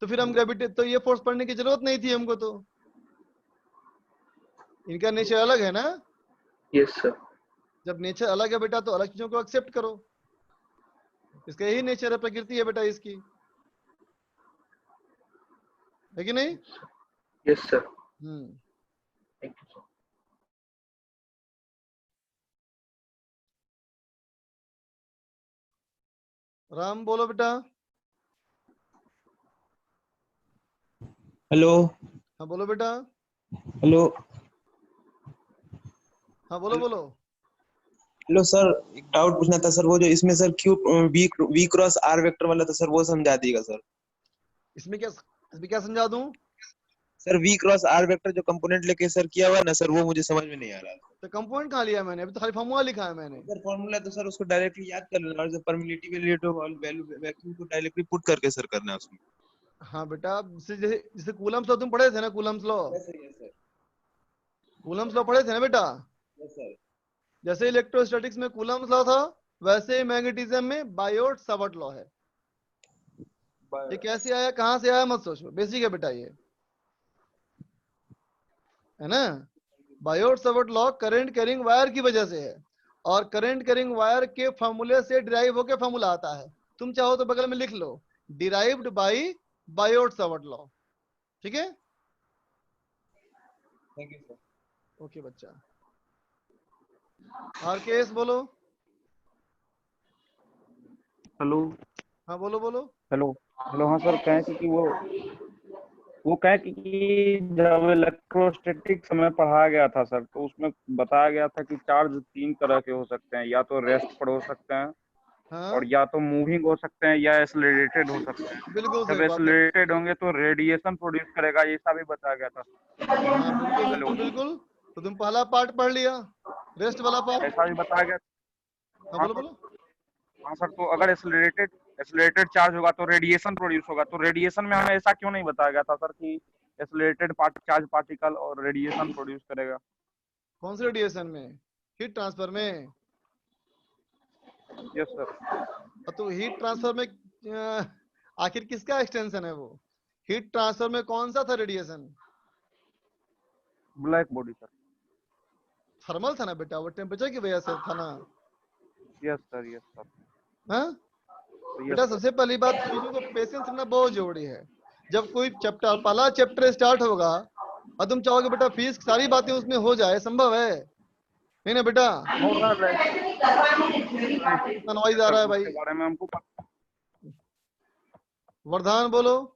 तो फिर हम तो ये फोर्स पढ़ने की जरूरत नहीं थी हमको, तो इनका नेचर अलग है ना। Yes sir. जब नेचर अलग है बेटा, तो अलग चीजों को एक्सेप्ट करो, इसका यही नेचर है, प्रकृति है बेटा इसकी, है कि नहीं। Yes sir, thank you sir. Ram बोलो बेटा। हेलो हाँ बोलो बेटा। हेलो हाँ बोलो बोलो। हेलो सर, एक डाउट पूछना था सर। वो जो इसमें sir q v cross r vector वाला था सर, वो समझा दीजिएगा सर। इसमें क्या समझा दूं। Sir v cross r vector जो कंपोनेंट लेके सर किया हुआ है ना सर, वो मुझे समझ में नहीं आ रहा है। तो कंपोनेंट कहाँ लिया मैंने, अभी तो खाली फॉर्मूला लिखा है मैंने। सर फॉर्मूला तो सर उसको डायरेक्टली याद कर लेना, और जो परमिटिविटी वैल्यू वैक्यूम को डायरेक्टली पुट करके सर करना है उसमें। हाँ बेटा, जैसे जैसे कूलम्स लॉ तुम पढ़े थे ना, Coulomb's law, yes sir. Coulomb's law पढ़े थे ना बेटा। Yes sir. जैसे इलेक्ट्रोस्टैटिक्स में कूलम्स लॉ था, वैसे ही मैग्नेटिज्म में बायोट सावर्ट लॉ है। ये कैसे आया, कहाँ से आया मत सोचो, बेसिक है बेटा ये, है ना। Biot Savart law current carrying wire की वजह से है, और करंट कैरिंग वायर के फॉर्मूले से डिराइव होकर फॉर्मूला आता है। तुम चाहो तो बगल में लिख लो, derived by Biot Savart law. ठीक है, थैंक यू सर। ओके बच्चा। आर के एस बोलो। हेलो हाँ बोलो बोलो। Hello hello. हाँ सर, कहें कि वो कहें कि जब इलेक्ट्रोस्टैटिक्स में पढ़ाया गया था सर, तो उसमें बताया गया था कि चार्ज 3 तरह के हो सकते हैं, या तो रेस्ट पर हो सकते हैं, हाँ और या तो मूविंग हो सकते हैं, या एक्सेलरेटेड हो सकते हैं। बिल्कुल जब सही बात है। एक्सेलरेटेड होंगे तो रेडिएशन प्रोड्यूस करेगा, ये ऐसा भी बताया गया था। हाँ बिल्कुल हेलो बिल्कुल बिल्कुल। तो तुम पहला पार्ट पढ़ लिया, रेस्ट वाला पार्ट। ऐसा भी बताया गया। हाँ बोलो बोलो। हाँ सर, तो अगर एक्सेलरेटेड चार्ज होगा तो रेडिएशन प्रोड्यूस होगा, तो रेडिएशन में हमें ऐसा क्यों नहीं बताया गया था सर कि एक्सेलरेटेड चार्ज पार्टिकल और रेडिएशन प्रोड्यूस करेगा? कौन से रेडिएशन में? हीट ट्रांसफर में। Yes sir. तो हीट ट्रांसफर में आखिर किसका एक्सटेंशन है वो? हीट ट्रांसफर में कौन सा था radiation? Black body sir. Thermal था ना बेटा, वो टेम्परेचर की वजह से था ना। Yes sir, yes sir. हाँ बेटा, सबसे पहली बात चीजों को पेशेंस रखना बहुत जरूरी है। जब कोई चैप्टर, पहला चैप्टर स्टार्ट होगा और तुम चाहोगे बेटा फीस सारी बातें उसमें हो जाए, संभव है नहीं ना बेटा? इतना नॉइज आ रहा है भाई। उसके बारे में हमको वरदान बोलो।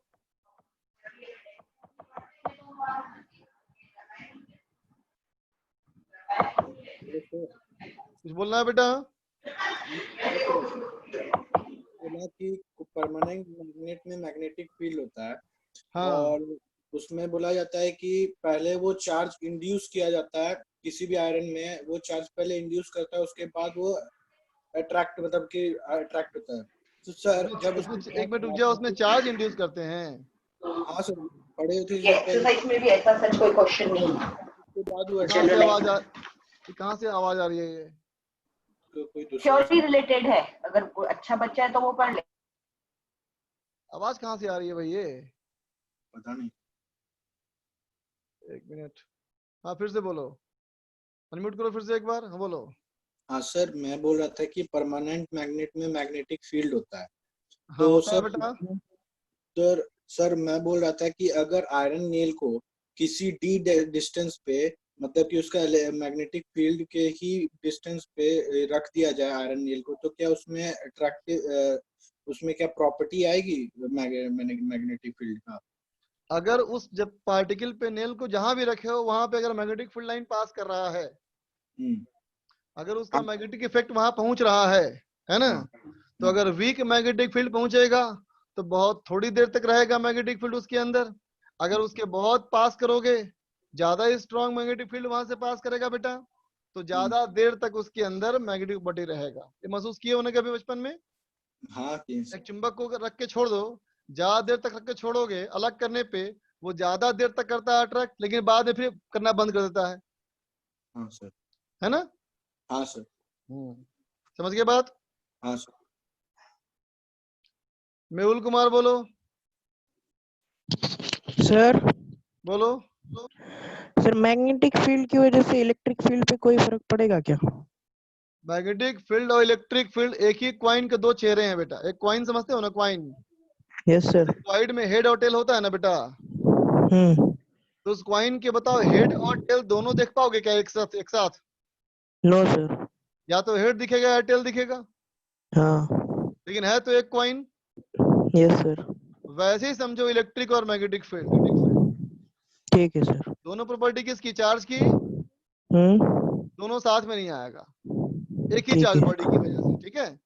कुछ बोलना है बेटा? बोला कि परमानेंट मैग्नेट में मैग्नेटिक फील्ड होता है। हाँ। और उसमें बोला जाता है कि पहले वो चार्ज इंड्यूस किया जाता है किसी भी आयरन में, वो चार्ज पहले इंड्यूस करता है, उसके बाद वो अट्रैक्ट मतलब कि अट्रैक्ट होता है। तो सर जब उसमें एक मिनट रुक जाओ, उसमें चार्ज इंड्यूस करते हैं। हाँ सर, पढ़े थे एक्सरसाइज में भी ऐसा सच कोई क्वेश्चन नहीं है। उसके बाद वो कहाँ से आवाज आ रही है? ये कोई दूसरा थ्योरी रिलेटेड है, अगर कोई अच्छा बच्चा है तो वो पढ़ ले। आवाज कहाँ से आ रही है भाई? ये पता नहीं। एक मिनट, हाँ फिर से बोलो, अनम्यूट करो फिर से एक बार। हाँ बोलो। हाँ सर, मैं बोल रहा था कि परमानेंट मैग्नेट में मैग्नेटिक फील्ड होता है। हाँ, तो होता है सर बेटा। सर मैं बोल रहा था कि अगर आयरन नेल को किसी डी डिस्टेंस पे, मतलब कि उसका मैग्नेटिक फील्ड के ही डिस्टेंस पे रख दिया जाए आयरन नेल को, तो क्या उसमें अट्रैक्टिव उसमें क्या प्रॉपर्टी आएगी मैग्नेटिक फील्ड का? अगर उस जब पार्टिकल पे नेल को जहां भी रखे हो वहां पे अगर मैग्नेटिक फील्ड लाइन पास कर रहा है, अगर उसका मैग्नेटिक इफेक्ट वहां पहुंच रहा है ना, तो अगर वीक मैग्नेटिक फील्ड पहुंचेगा तो बहुत थोड़ी देर तक रहेगा मैग्नेटिक फील्ड उसके अंदर। अगर उसके बहुत पास करोगे, ज्यादा स्ट्रॉन्ग मैग्नेटिक फील्ड वहां से पास करेगा बेटा, तो ज्यादा देर तक उसके अंदर मैग्नेटिक बॉडी रहेगा। ये महसूस किए होने कभी बचपन में? हाँ, एक चुंबक को रख के छोड़ दो, ज्यादा देर तक रख के छोड़ोगे, अलग करने पे वो ज्यादा देर तक करता है अट्रैक्ट, लेकिन बाद में फिर करना बंद कर देता है। हाँ सर। है ना? हाँ सर। समझ गए बात? हाँ सर। मेहुल कुमार बोलो। सर बोलो। सर, मैग्नेटिक फील्ड की वजह से इलेक्ट्रिक फील्ड पे कोई फर्क पड़ेगा क्या? मैग्नेटिक फील्ड और इलेक्ट्रिक फील्ड एक ही क्वाइन के दो चेहरे हैं बेटा। एक क्वाइन समझते हो ना, क्वाइन? Yes sir. क्वाइन में हेड और टेल होता है ना बेटा। तो उस क्वाइन के बताओ, हेड और टेल दोनों देख पाओगे क्या एक साथ? एक साथ नो सर। या तो हेड दिखेगा या टेल दिखेगा। हाँ। लेकिन है तो एक क्वाइन। Yes sir. वैसे ही समझो इलेक्ट्रिक और मैग्नेटिक फील्ड। ठीक है सर। दोनों प्रॉपर्टी किसकी? चार्ज की। दोनों साथ में नहीं आएगा, एक ही चार्ज बॉडी की वजह से। ठीक है?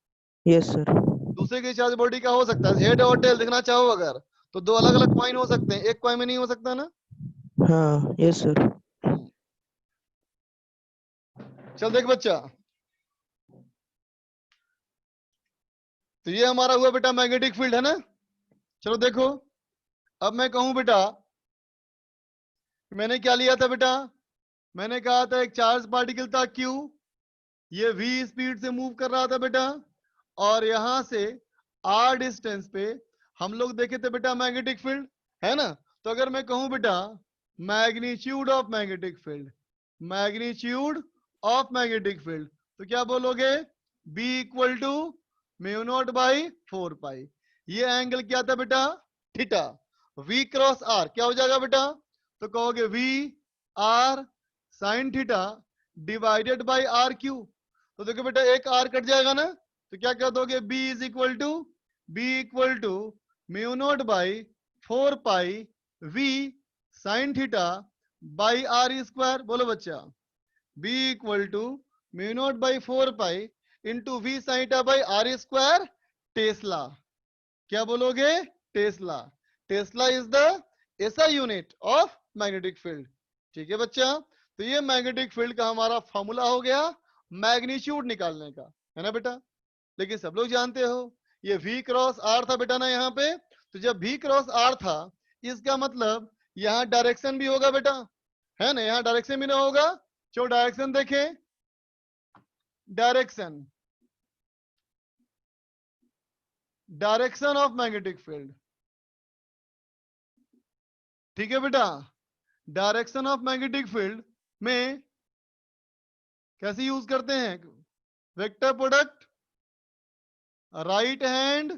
Yes sir. दूसरे की चार्ज बॉडी का हो सकता है, हेड और टेल दिखना चाहो अगर, तो दो अलग अलग क्वाइन हो सकते हैं, एक क्वाइन में नहीं हो सकता ना। हाँ यस सर। चल देख बच्चा, तो ये हमारा हुआ बेटा मैग्नेटिक फील्ड, है ना? चलो देखो, अब मैं कहूं बेटा, मैंने क्या लिया था बेटा? मैंने कहा था एक चार्ज पार्टिकल था Q, ये v स्पीड से मूव कर रहा था बेटा, और यहां से r डिस्टेंस पे हम लोग देखे थे बेटा मैग्नेटिक फील्ड, है ना? तो अगर मैं कहूं बेटा magnitude of magnetic field, magnitude of magnetic field, तो क्या बोलोगे? B equal to mu not by 4 pi. ये एंगल क्या था बेटा? थीटा। V क्रॉस R क्या हो जाएगा बेटा? तो कहोगे V R sine theta divided by r cube. तो देखो बेटा एक आर कट जाएगा ना, तो क्या कर दोगे? B is equal to mu not by 4 pi V sine theta by r square. बोलो बच्चा, B equal to mu not by 4 pi into V sine theta by r square. Tesla. क्या बोलोगे? Tesla. Tesla is the SI unit of magnetic field. ठीक है बच्चा? तो ये magnetic field का हमारा फॉर्मूला हो गया मैग्नीट्यूड निकालने का, है ना बेटा। लेकिन सब लोग जानते हो ये V क्रॉस R था बेटा ना यहाँ पे, तो जब V क्रॉस R था इसका मतलब यहाँ डायरेक्शन भी होगा बेटा, है ना, यहाँ डायरेक्शन भी ना होगा। चलो डायरेक्शन देखें, direction direction of magnetic field, ठीक है बेटा। डायरेक्शन ऑफ मैग्नेटिक फील्ड में कैसे यूज करते हैं, vector product, right hand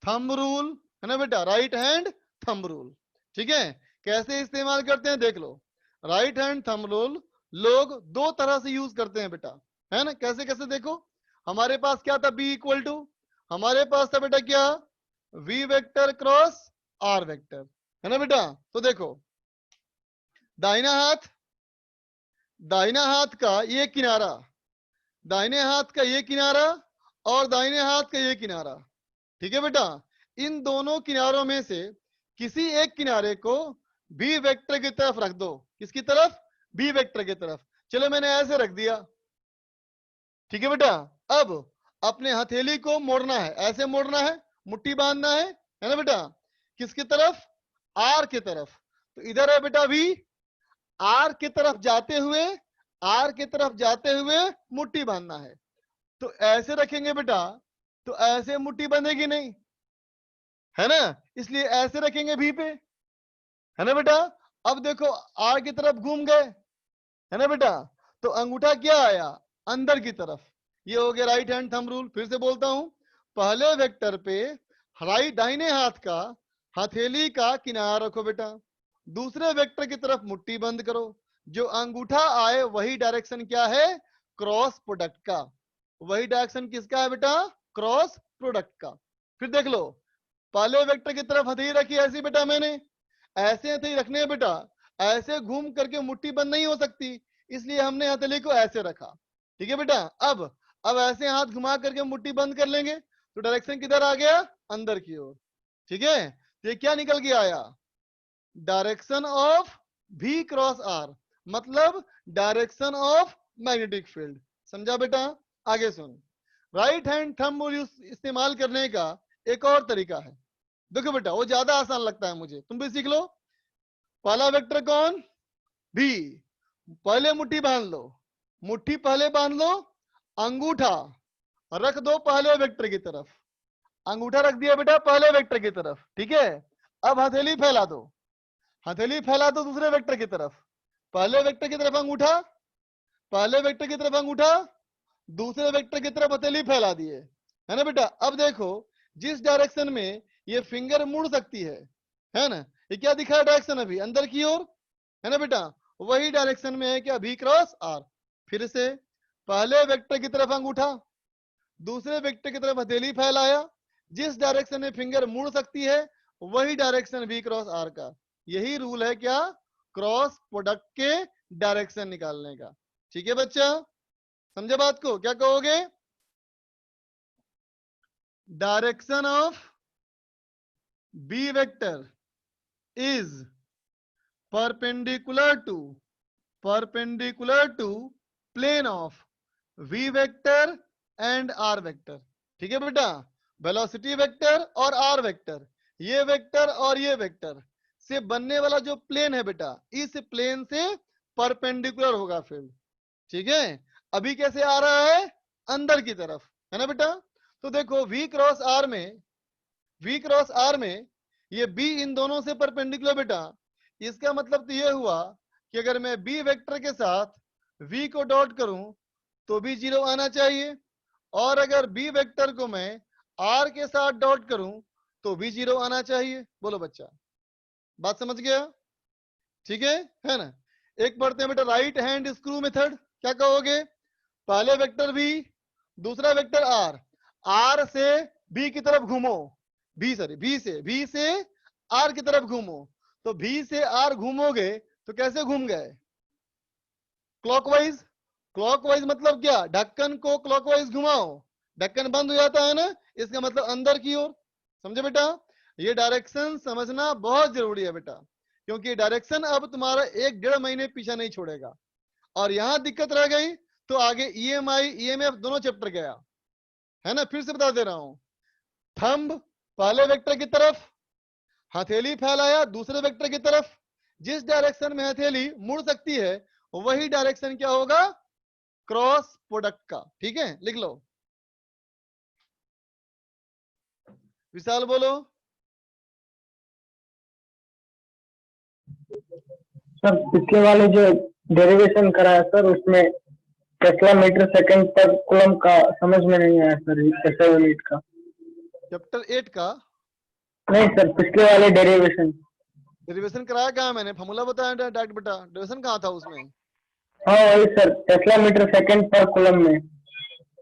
thumb rule, है ना बेटा, राइट हैंड थंब रूल, ठीक है। कैसे इस्तेमाल करते हैं देख लो। राइट हैंड थंब रूल लोग दो तरह से यूज करते हैं बेटा, है ना। कैसे कैसे देखो, हमारे पास क्या था, B इक्वल टू, हमारे पास था बेटा क्या, V vector cross R vector, है ना बेटा। तो देखो दाहिना हाथ का ये किनारा, दाहिने हाथ का ये किनारा और दाहिने हाथ का ये किनारा, ठीक है बेटा। इन दोनों किनारों में से किसी एक किनारे को B वेक्टर की तरफ रख दो। किसकी तरफ, B वेक्टर की तरफ। चलो मैंने ऐसे रख दिया, ठीक है बेटा। अब अपने हथेली को मोड़ना है, ऐसे मोड़ना है, मुट्ठी बांधना है ना बेटा। किसकी तरफ, R की तरफ। तो इधर है बेटा V, R की तरफ जाते हुए, R की तरफ जाते हुए मुट्ठी बांधना है। तो ऐसे रखेंगे बेटा तो ऐसे मुट्ठी बंधेगी नहीं, है ना, इसलिए ऐसे रखेंगे V पे, है ना बेटा। अब देखो R की तरफ घूम गए, है ना बेटा, तो अंगूठा क्या आया, अंदर की तरफ। ये हो गया राइट हैंड थंब रूल। फिर से बोलता हूं, पहले वेक्टर पे राइट दाहिने हाथ का हथेली का किनारा रखो बेटा, दूसरे वेक्टर की तरफ मुट्ठी बंद करो। जो अंगूठा आए वही डायरेक्शन क्या है, क्रॉस प्रोडक्ट का। वही डायरेक्शन किसका है बेटा, क्रॉस प्रोडक्ट का। फिर देख लो, पहले वेक्टर की तरफ हथेली रखी ऐसी बेटा, मैंने ऐसे हथेली रखने है बेटा, ऐसे घूम करके मुट्ठी बंद नहीं हो सकती, इसलिए हमने हथेली को ऐसे रखा, ठीक है बेटा। अब ऐसे हाथ घुमा करके मुट्ठी बंद कर लेंगे तो डायरेक्शन किधर आ गया, अंदर की ओर, ठीक है। तो ये क्या निकल के आया, direction of V cross R, मतलब डायरेक्शन ऑफ मैग्नेटिक फील्ड। समझा बेटा। आगे सुन, राइट हैंड थंब रूल इस्तेमाल करने का एक और तरीका है। देखो बेटा वो ज्यादा आसान लगता है मुझे, तुम भी सीख लो। पहला वेक्टर कौन, V, पहले मुट्ठी बांध लो, मुट्ठी पहले बांध लो, अंगूठा रख दो पहले वेक्टर की तरफ, अंगूठा रख दिया बेटा पहले वेक्टर की तरफ, ठीक है। अब हथेली फैला दो, हथेली फैला दो दूसरे वेक्टर की तरफ, पहले वेक्टर की तरफ अंगूठा, पहले वेक्टर की तरफ अंगूठा, दूसरे वेक्टर की तरफ हथेली फैला दिए, है ना बेटा। अब देखो जिस डायरेक्शन में ये फिंगर मुड़ सकती है ना, ये क्या दिखा है डायरेक्शन अभी अंदर की ओर, है ना बेटा, वही डायरेक्शन में है क्या, V क्रॉस R। फिर से पहले वेक्टर की तरफ अंगूठा, दूसरे वेक्टर की तरफ हथेली फैलाया, जिस डायरेक्शन में फिंगर मुड़ सकती है वही डायरेक्शन V क्रॉस R का। यही रूल है क्या, क्रॉस प्रोडक्ट के डायरेक्शन निकालने का, ठीक है बच्चा। समझे बात को, क्या कहोगे, direction of B vector is perpendicular to plane of V vector and R vector, ठीक है बेटा। वेलोसिटी वेक्टर और R वेक्टर, ये वेक्टर और ये वेक्टर से बनने वाला जो प्लेन है बेटा, इस प्लेन से परपेंडिकुलर होगा फील्ड, ठीक है। अभी कैसे आ रहा है, अंदर की तरफ, है ना बेटा। तो देखो V क्रॉस R में ये B इन दोनों से परपेंडिकुलर बेटा। इसका मतलब तो ये हुआ कि अगर मैं B वेक्टर के साथ V को डॉट करूं तो भी 0 आना चाहिए, और अगर B वेक्टर को मैं R के साथ डॉट करूं तो भी 0 आना चाहिए। बोलो बच्चा, बात समझ गया, ठीक है ना। एक पढ़ते हैं बेटा राइट हैंड स्क्रू मेथड। क्या कहोगे, पहले वेक्टर V, दूसरा वेक्टर R, R से B की तरफ घूमो, B से R की तरफ घूमो। तो B से R घूमोगे तो कैसे घूम गए, क्लॉकवाइज। क्लॉकवाइज मतलब क्या, ढक्कन को क्लॉकवाइज घुमाओ, ढक्कन बंद हो जाता है ना, इसका मतलब अंदर की ओर। समझे बेटा, ये डायरेक्शन समझना बहुत जरूरी है बेटा, क्योंकि डायरेक्शन अब तुम्हारा 1-1.5 महीने पीछा नहीं छोड़ेगा। और यहां दिक्कत रह गई तो आगे EMI EMF दोनों चैप्टर गया है ना। फिर से बता दे रहा हूं, थंब पहले वेक्टर की तरफ, हथेली फैलाया दूसरे वेक्टर की तरफ। जिस डायरेक्शन में हथेली मुड़ सकती है वही डायरेक्शन क्या होगा, क्रॉस प्रोडक्ट का। ठीक है, लिख लो। विशाल बोलो। सर पिछले वाले जो डेरिवेशन करा है सर, उसमें Tesla metre second per coulomb का समझ में नहीं आया सर, SI यूनिट का। चैप्टर 8 का नहीं सर, पिछले वाले डेरिवेशन कराया कहाँ मैंने, फॉर्मूला बताया डायरेक्ट बेटा, डेरिवेशन कहाँ था उसमें। हाँ वही sir, Tesla metre second per coulomb में।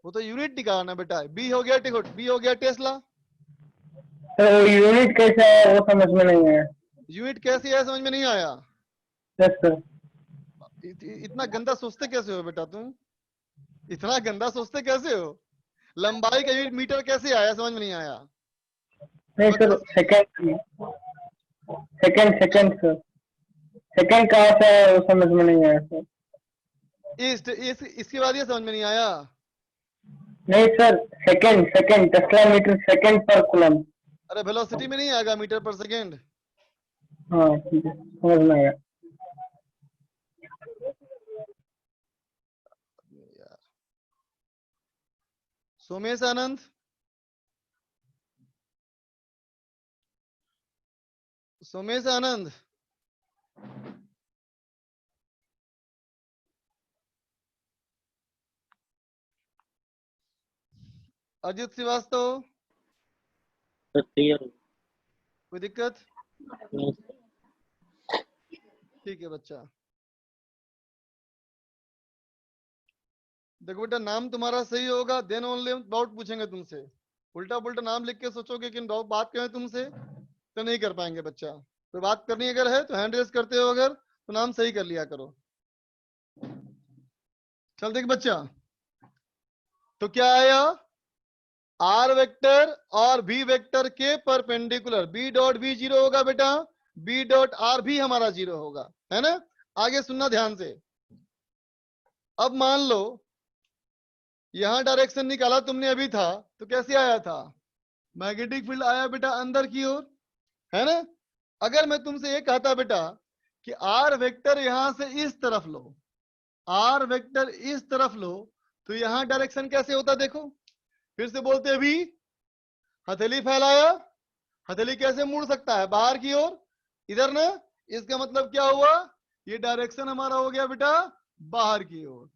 वो तो यूनिट निकालना बेटा, बी हो गया टिकट, बी हो गया टेस्ला। सर वो यूनिट कैसे आया वो समझ में नहीं आया। यूनिट कैसे है समझ में नहीं आया। Yes sir. इतना गंदा सोचते कैसे हो बेटा तुम, इतना गंदा सोचते कैसे हो। लंबाई का यूनिट मीटर कैसे आया समझ में नहीं आया। नहीं सर, सेकंड सर, सेकंड कहाँ से आया वो समझ में नहीं आया सर। इसके बाद ये समझ में नहीं आया। नहीं sir, second tesla metre second per coulomb. अरे वेलोसिटी में नहीं आएगा, मीटर पर सेकंड। हाँ ठीक है, समझ में आया। सोमेश आनंद, सोमेश आनंद, अजित श्रीवास्तव, कोई दिक्कत। ठीक है बच्चा, देखो बेटा नाम तुम्हारा सही होगा देन ओनली डाउट पूछेंगे तुमसे। उल्टा पुल्टा नाम लिख के सोचोगे कि डाउट बात करें तुमसे तो नहीं कर पाएंगे बच्चा। तो बात करनी अगर है तो हैंड रेस करते हो, अगर तो नाम सही कर लिया करो। चल देख बच्चा, तो क्या आया, आर वेक्टर और भी वेक्टर के परपेंडिकुलर बी डॉट बी 0 होगा बेटा, बी डॉट आर भी हमारा 0 होगा, है ना। आगे सुनना ध्यान से। अब मान लो यहां डायरेक्शन निकाला तुमने अभी था तो कैसे आया था, मैग्नेटिक फील्ड आया बेटा अंदर की ओर, है ना। अगर मैं तुमसे ये कहता बेटा कि आर वेक्टर यहां से इस तरफ लो, आर वेक्टर इस तरफ लो, तो यहां डायरेक्शन कैसे होता देखो। फिर से बोलते अभी, हथेली फैलाया, हथेली कैसे मुड़ सकता है, बाहर की ओर, इधर ना। इसका मतलब क्या हुआ, ये डायरेक्शन हमारा हो गया बेटा बाहर की ओर।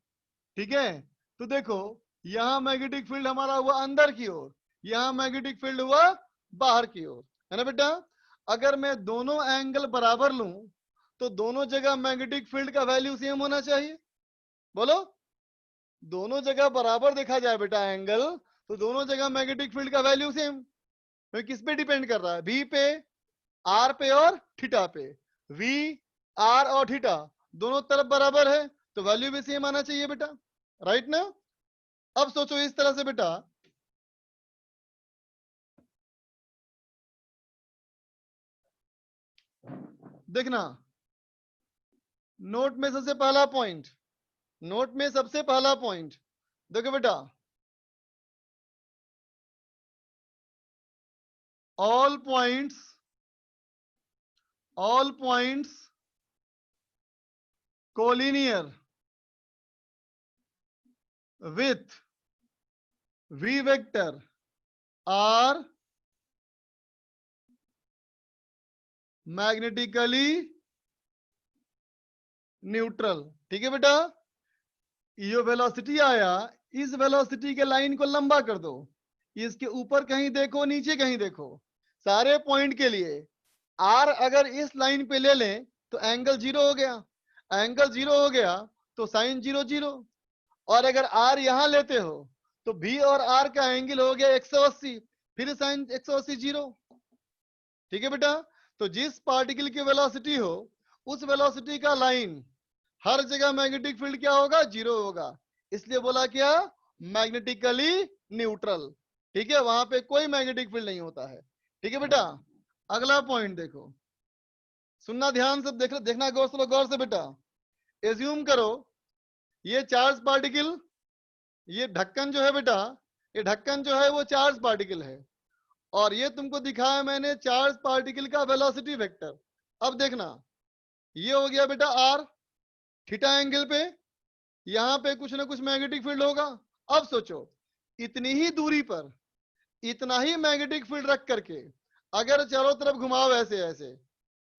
ठीक है, तो देखो यहां मैग्नेटिक फील्ड हमारा हुआ अंदर की ओर, यहां मैग्नेटिक फील्ड हुआ बाहर की ओर, है ना बेटा। अगर मैं दोनों एंगल बराबर लूं तो दोनों जगह मैग्नेटिक फील्ड का वैल्यू सेम होना चाहिए। बोलो, दोनों जगह बराबर देखा जाए बेटा एंगल, तो दोनों जगह मैग्नेटिक फील्ड का वैल्यू सेम। तो किस पे डिपेंड कर रहा है, वी पे, आर पे और थीटा पे। वी, आर और थीटा दोनों तरफ बराबर है तो वैल्यू भी सेम आना चाहिए बेटा, राइट ना। अब सोचो इस तरह से बेटा, देखना नोट में सबसे पहला पॉइंट, नोट में सबसे पहला पॉइंट देखो बेटा, all points collinear with v vector are magnetically neutral। ठीक है बेटा, ये वेलोसिटी आया, इस वेलोसिटी के लाइन को लंबा कर दो, इसके ऊपर कहीं देखो नीचे कहीं देखो, सारे पॉइंट के लिए आर अगर इस लाइन पे ले लें तो एंगल 0 हो गया, एंगल 0 हो गया तो साइन 0 0। और अगर आर यहां लेते हो तो भी और आर का एंगल हो गया 180, फिर साइन 180 0। ठीक है बेटा, तो जिस पार्टिकल की वेलोसिटी हो उस वेलोसिटी का लाइन हर जगह मैग्नेटिक फील्ड क्या होगा, 0 होगा, इसलिए बोला क्या, मैग्नेटिकली न्यूट्रल। ठीक है, वहां पे कोई मैग्नेटिक फील्ड नहीं होता है। ठीक है बेटा, अगला पॉइंट देखो, सुनना ध्यान से, देखना गौर से बेटा। एज्यूम करो ये चार्ज पार्टिकल, ये ढक्कन जो है बेटा, ये ढक्कन जो है वो चार्ज पार्टिकल है, और ये तुमको दिखाया मैंने चार्ज पार्टिकल का वेलोसिटी वेक्टर। अब देखना, ये हो गया बेटा आर, थीटा एंगल पे, यहां पे कुछ ना कुछ मैग्नेटिक फील्ड होगा। अब सोचो इतनी ही दूरी पर इतना ही मैग्नेटिक फील्ड रख करके अगर चारों तरफ घुमाओ ऐसे ऐसे,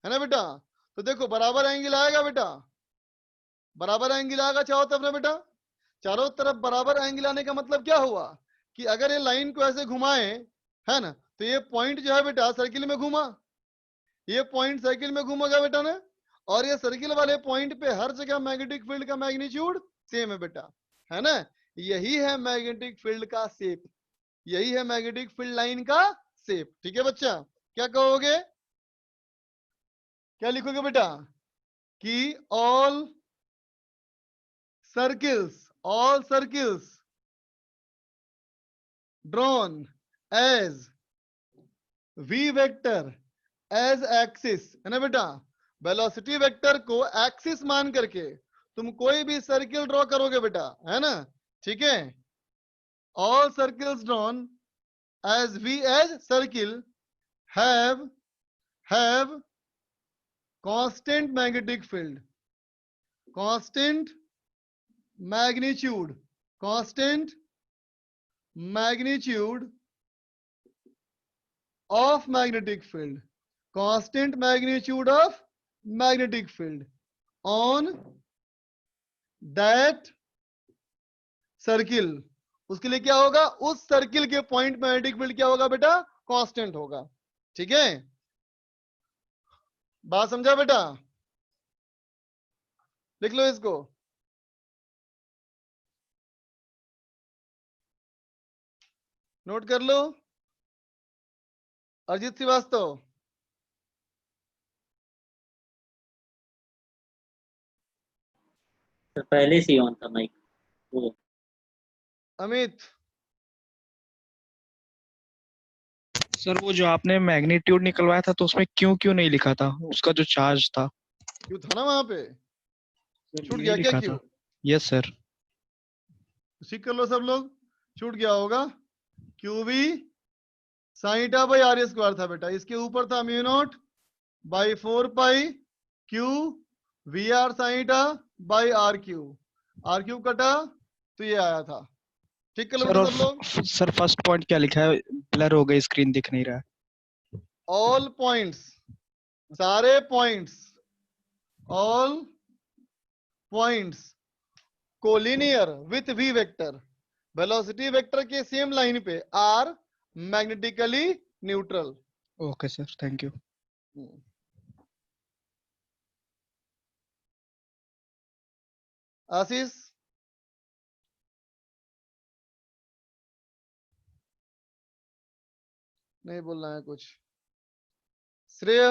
है ना बेटा, तो देखो बराबर एंगल आएगा बेटा, बराबर एंगल आएगा चारों तरफ ना बेटा। चारों तरफ बराबर एंगल आने का मतलब क्या हुआ कि अगर ये लाइन को ऐसे घुमाए, है ना, तो ये पॉइंट जो है बेटा सर्किल में घूमा, ये पॉइंट सर्किल में घूमेगा बेटा ना, और ये सर्किल वाले पॉइंट पे हर जगह मैग्नेटिक फील्ड का मैग्नीट्यूड सेम है बेटा, है ना। यही है मैग्नेटिक फील्ड का शेप, यही है मैग्नेटिक फील्ड लाइन का शेप। ठीक है बच्चा, क्या कहोगे, क्या लिखोगे बेटा कि all circles drawn as v vector as axis, है ना बेटा। वेलोसिटी वेक्टर को एक्सिस मान करके तुम कोई भी सर्किल ड्रॉ करोगे बेटा, है ना, ठीक है। All circles drawn as v as circle have constant magnetic field, constant magnitude of magnetic field, constant magnitude of magnetic field on that circle। उसके लिए क्या होगा, उस सर्किल के पॉइंट मैग्नेटिक फील्ड क्या होगा बेटा, कांस्टेंट होगा। ठीक है, बात समझा बेटा, लिख लो इसको। नोट कर लो, अजित श्रीवास्तव। पहले से ऑन था माइक वो। अमित। सर वो जो आपने मैग्नीट्यूड निकलवाया था तो उसमें क्यों नहीं लिखा था, उसका जो चार्ज था। क्यों था ना वहां पे, छूट गया क्या क्यों? Yes sir. ठीक कर लो सब लोग, छूट गया होगा। Q v sine eta by r square था बेटा, इसके ऊपर था mu not by 4 pi q v r sine eta by r cube कटा तो ये आया था। ठीक कर लो सर, बेटा सब लोग। सर फर्स्ट पॉइंट क्या लिखा है, ब्लर हो गई स्क्रीन दिख नहीं रहा है। ऑल पॉइंट्स, सारे points, all points collinear with V vector, velocity vector के सेम लाइन पे are magnetically neutral. Okay sir, thank you. Ashish. नहीं बोलना है कुछ। श्रेय।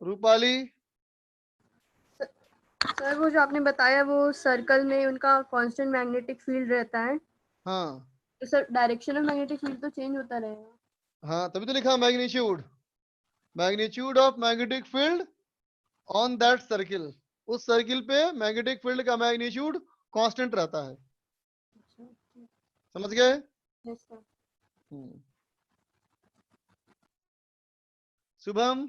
रूपाली। सर वो जो आपने बताया वो सर्कल में उनका कांस्टेंट मैग्नेटिक फील्ड रहता है। हाँ तो sir direction of magnetic field तो चेंज होता रहेगा। हाँ, तभी तो लिखा magnitude of magnetic field on that circle. उस सर्किल पे मैग्नेटिक फील्ड का मैग्नीट्यूड कांस्टेंट रहता है। समझ गए? Yes sir. शुभम।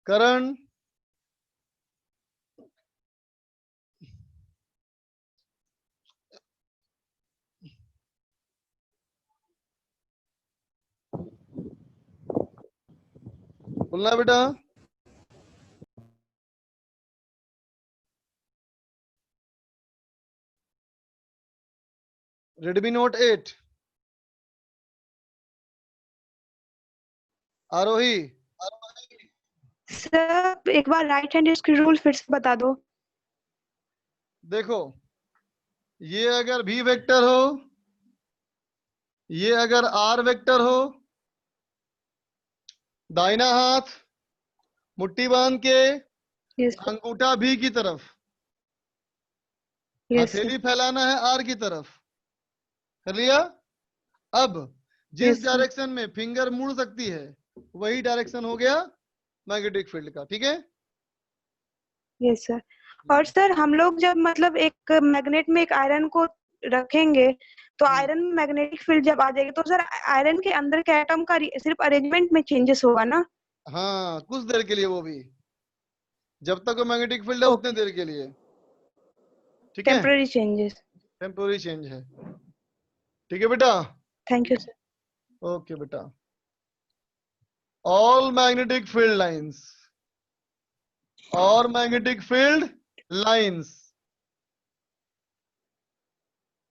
करण। बोलना बेटा। Redmi Note 8। आरोही। सर एक बार राइट हैंड इसकी रूल फिर से बता दो। देखो, ये अगर भी वेक्टर हो, ये अगर आर वेक्टर हो, दाहिना हाथ मुट्ठी बांध के अंगूठा भी की तरफ, Yes, हथेली फैलाना है आर की तरफ, कर लिया। अब जिस Yes, sir. डायरेक्शन में फिंगर मुड़ सकती है वही डायरेक्शन हो गया मैग्नेटिक फील्ड का, ठीक है। Yes sir. और सर हम लोग जब मतलब एक मैग्नेट में एक आयरन को रखेंगे तो आयरन में मैग्नेटिक फील्ड जब आ जाएगी तो सर आयरन के अंदर के एटम का सिर्फ अरेंजमेंट में चेंजेस होगा ना? हाँ, कुछ देर के लिए, वो भी जब तक वो मैग्नेटिक फील्ड है उतने देर के लिए, ठीक है। Temporary changes. टेम्पोररी चेंज है, ठीक है बेटा। Thank you sir. ओके बेटा। ऑल मैग्नेटिक फील्ड लाइंस और magnetic field lines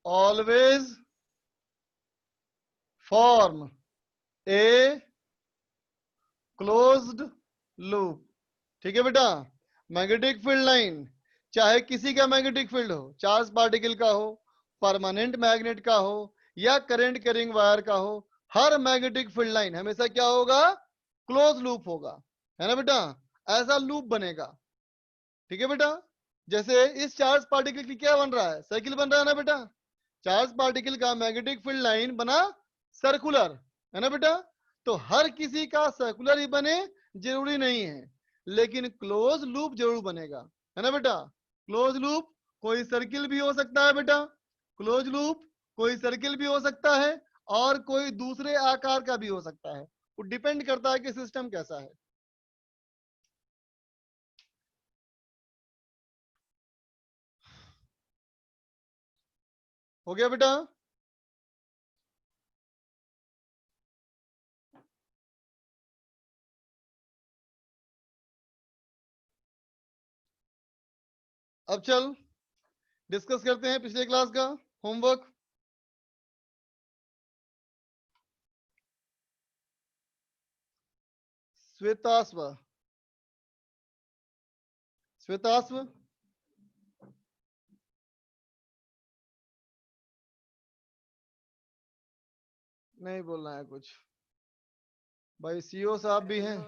always form a closed loop, ठीक है बेटा। मैग्नेटिक फील्ड लाइन चाहे किसी का मैग्नेटिक फील्ड हो, चार्ज पार्टिकल का हो, परमानेंट मैग्नेट का हो या करंट कैरिंग वायर का हो, हर मैग्नेटिक फील्ड लाइन हमेशा क्या होगा, क्लोज लूप होगा, है ना बेटा। ऐसा लूप बनेगा, ठीक है बेटा। जैसे इस चार्ज पार्टिकल की क्या बन रहा है, साइकिल बन रहा है ना बेटा। चार्ज पार्टिकल का मैग्नेटिक फील्ड लाइन बना सर्कुलर, है ना बेटा। तो हर किसी का सर्कुलर ही बने जरूरी नहीं है, लेकिन क्लोज लूप जरूर बनेगा, है ना बेटा। क्लोज लूप कोई सर्किल भी हो सकता है बेटा, क्लोज लूप कोई सर्किल भी हो सकता है और कोई दूसरे आकार का भी हो सकता है, वो डिपेंड करता है कि सिस्टम कैसा है। हो गया बेटा। अब चल डिस्कस करते हैं पिछले क्लास का होमवर्क। श्वेताश्व, श्वेताश्व नहीं बोलना है कुछ भाई, सीओ साहब भी हैं।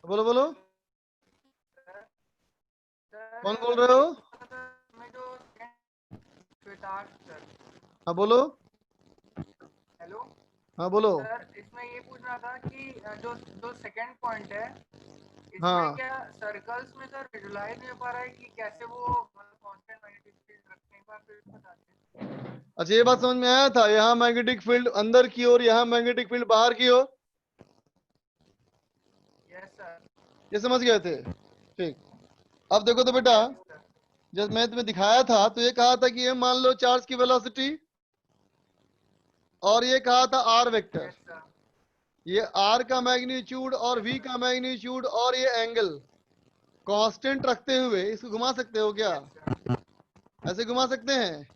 बोलो बोलो, कौन बोल रहे हो? हाँ बोलो। हेलो हाँ बोलो। सर, इसमें ये पूछना था कि जो जो सेकंड पॉइंट है इसमें हाँ। क्या सर्कल्स में सर विजुलाइज नहीं हो पा रहा है कि कैसे वो कांस्टेंट मैग्नेटिक फील्ड रखने का, फिर बताते हैं। अच्छा, ये बात समझ में आया था, यहाँ मैग्नेटिक फील्ड अंदर की ओर, यहाँ मैग्नेटिक फील्ड बाहर की ओर। Yes sir. ये समझ गए थे, ठीक। अब देखो तो बेटा, जब मैं तुम्हें दिखाया था तो ये कहा था कि ये मान लो चार्ज की वेलोसिटी, और ये कहा था आर वेक्टर। ये आर का मैग्नीट्यूड और वी का मैग्नीट्यूड और ये एंगल कांस्टेंट रखते हुए इसको घुमा सकते हो क्या? ऐसे घुमा सकते हैं?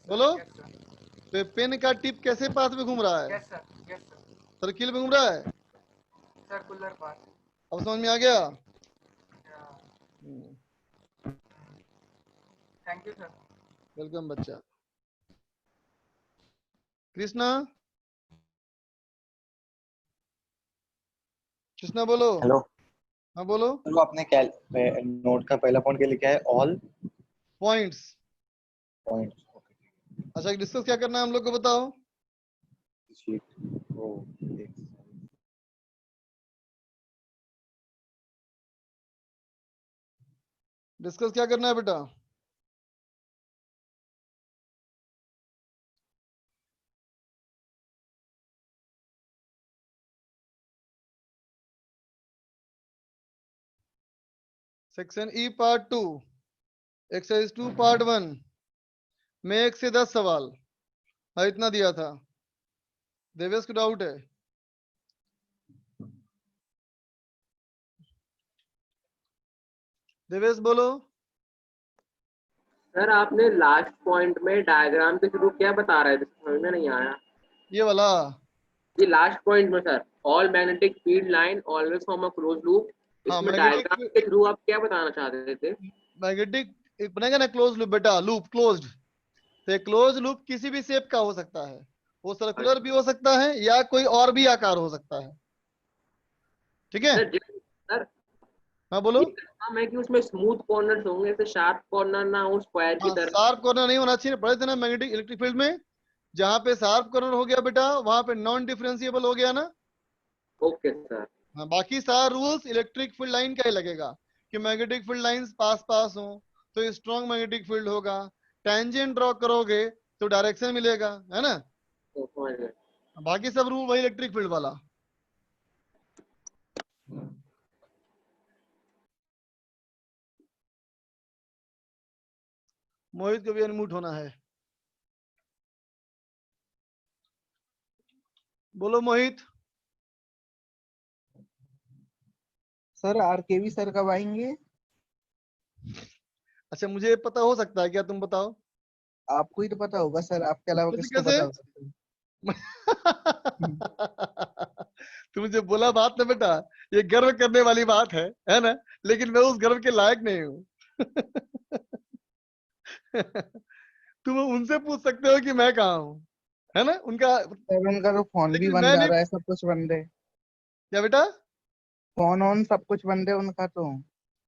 बोलो। तो ये पेन का टिप कैसे पाथ में घूम रहा है? Yes sir, yes sir. Circle में घूम रहा है। Circular path. अब समझ में आ गया? Thank you sir. वेलकम बच्चा। कृष्णा, कृष्णा बोलो। हेलो। हाँ बोलो। वो आपने क्या नोट का पहला पॉइंट क्या लिखा है? All points. पॉइंट्स। अच्छा, डिस्कस क्या करना है हम लोग को बताओ। डिस्कस क्या करना है बेटा? Section E part 2 exercise 2 part 1 में 1 से 10 सवाल, हाँ इतना दिया था। देवेश को डाउट है? देवेश बोलो। सर आपने लास्ट पॉइंट में डायग्राम के थ्रू क्या बता रहे थे, समझ में नहीं आया। ये वाला, ये लास्ट पॉइंट में sir, all magnetic field line always form a close loop, इसमें डायग्राम के थ्रू आप क्या बताना चाहते थे? मैग्नेटिक बनेगा ना क्लोज लूप बेटा, लूप क्लोज्ड। तो क्लोज लूप किसी भी शेप का हो सकता है, वो सर्कुलर भी हो सकता है या कोई और भी आकार हो सकता है, ठीक है सर हाँ बोलो। हम है कि उसमें स्मूथ कॉर्नर्स होंगे, ऐसे शार्प कॉर्नर ना हो स्क्वायर की तरह। शार्प कॉर्नर नहीं होना चाहिए, पढ़े थे ना मैग्नेटिक इलेक्ट्रिक फील्ड में, जहाँ पे शार्प कॉर्नर हो गया बेटा वहां पे नॉन डिफरेंशिएबल हो गया ना। Okay sir. हाँ, बाकी सारा रूल्स इलेक्ट्रिक फील्ड लाइन का ही लगेगा कि मैग्नेटिक फील्ड लाइंस पास पास हो तो स्ट्रॉन्ग मैग्नेटिक फील्ड होगा, टेंजेंट ड्रॉ करोगे तो डायरेक्शन मिलेगा, है ना। बाकी सब रूल वही इलेक्ट्रिक फील्ड वाला। मोहित को भी अनम्यूट होना है। बोलो मोहित। सर आरकेवी सर कब आएंगे? अच्छा मुझे पता हो सकता है क्या, तुम बताओ। आपको ही तो पता होगा सर, आपके अलावा किसको कैसे? पता हो सकता है? तू मुझे बोला बात ना बेटा, ये गर्व करने वाली बात है ना, लेकिन मैं उस गर्व के लायक नहीं हूँ। तुम उनसे पूछ सकते हो कि मैं कहाँ हूँ, है ना उनका। सर उनका तो फोन भी लेकिन बन मैं जा नहीं। रहा है, सब कुछ बंद है। क्या बेटा? फोन ऑन सब कुछ बंद है उनका तो।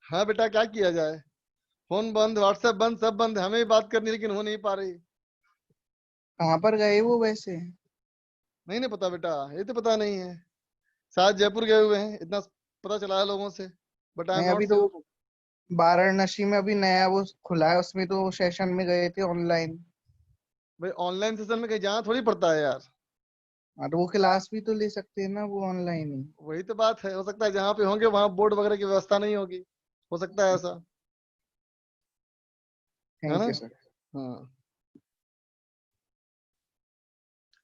हाँ बेटा क्या किया जाए, फोन बंद, व्हाट्सएप बंद, सब बंद, हमें भी बात करनी लेकिन हो नहीं पा रही। कहाँ पर गए वो वैसे? नहीं पता बेटा, ये तो पता नहीं है, शायद जयपुर गए हुए हैं, इतना पता चला है लोगों से, बट आई एम नहीं नॉट अभी तो श्योर। वाराणसी में अभी नया वो खुला है, उसमें तो सेशन में गए थे ऑनलाइन। भाई ऑनलाइन सेशन में कहीं जाना थोड़ी पड़ता है यार। हाँ तो वो क्लास भी तो ले सकते हैं ना वो ऑनलाइन ही। वही तो बात है, हो सकता है जहाँ पे होंगे वहां बोर्ड वगैरह की व्यवस्था नहीं होगी, हो सकता है ऐसा, है ना। Thank you sir. हाँ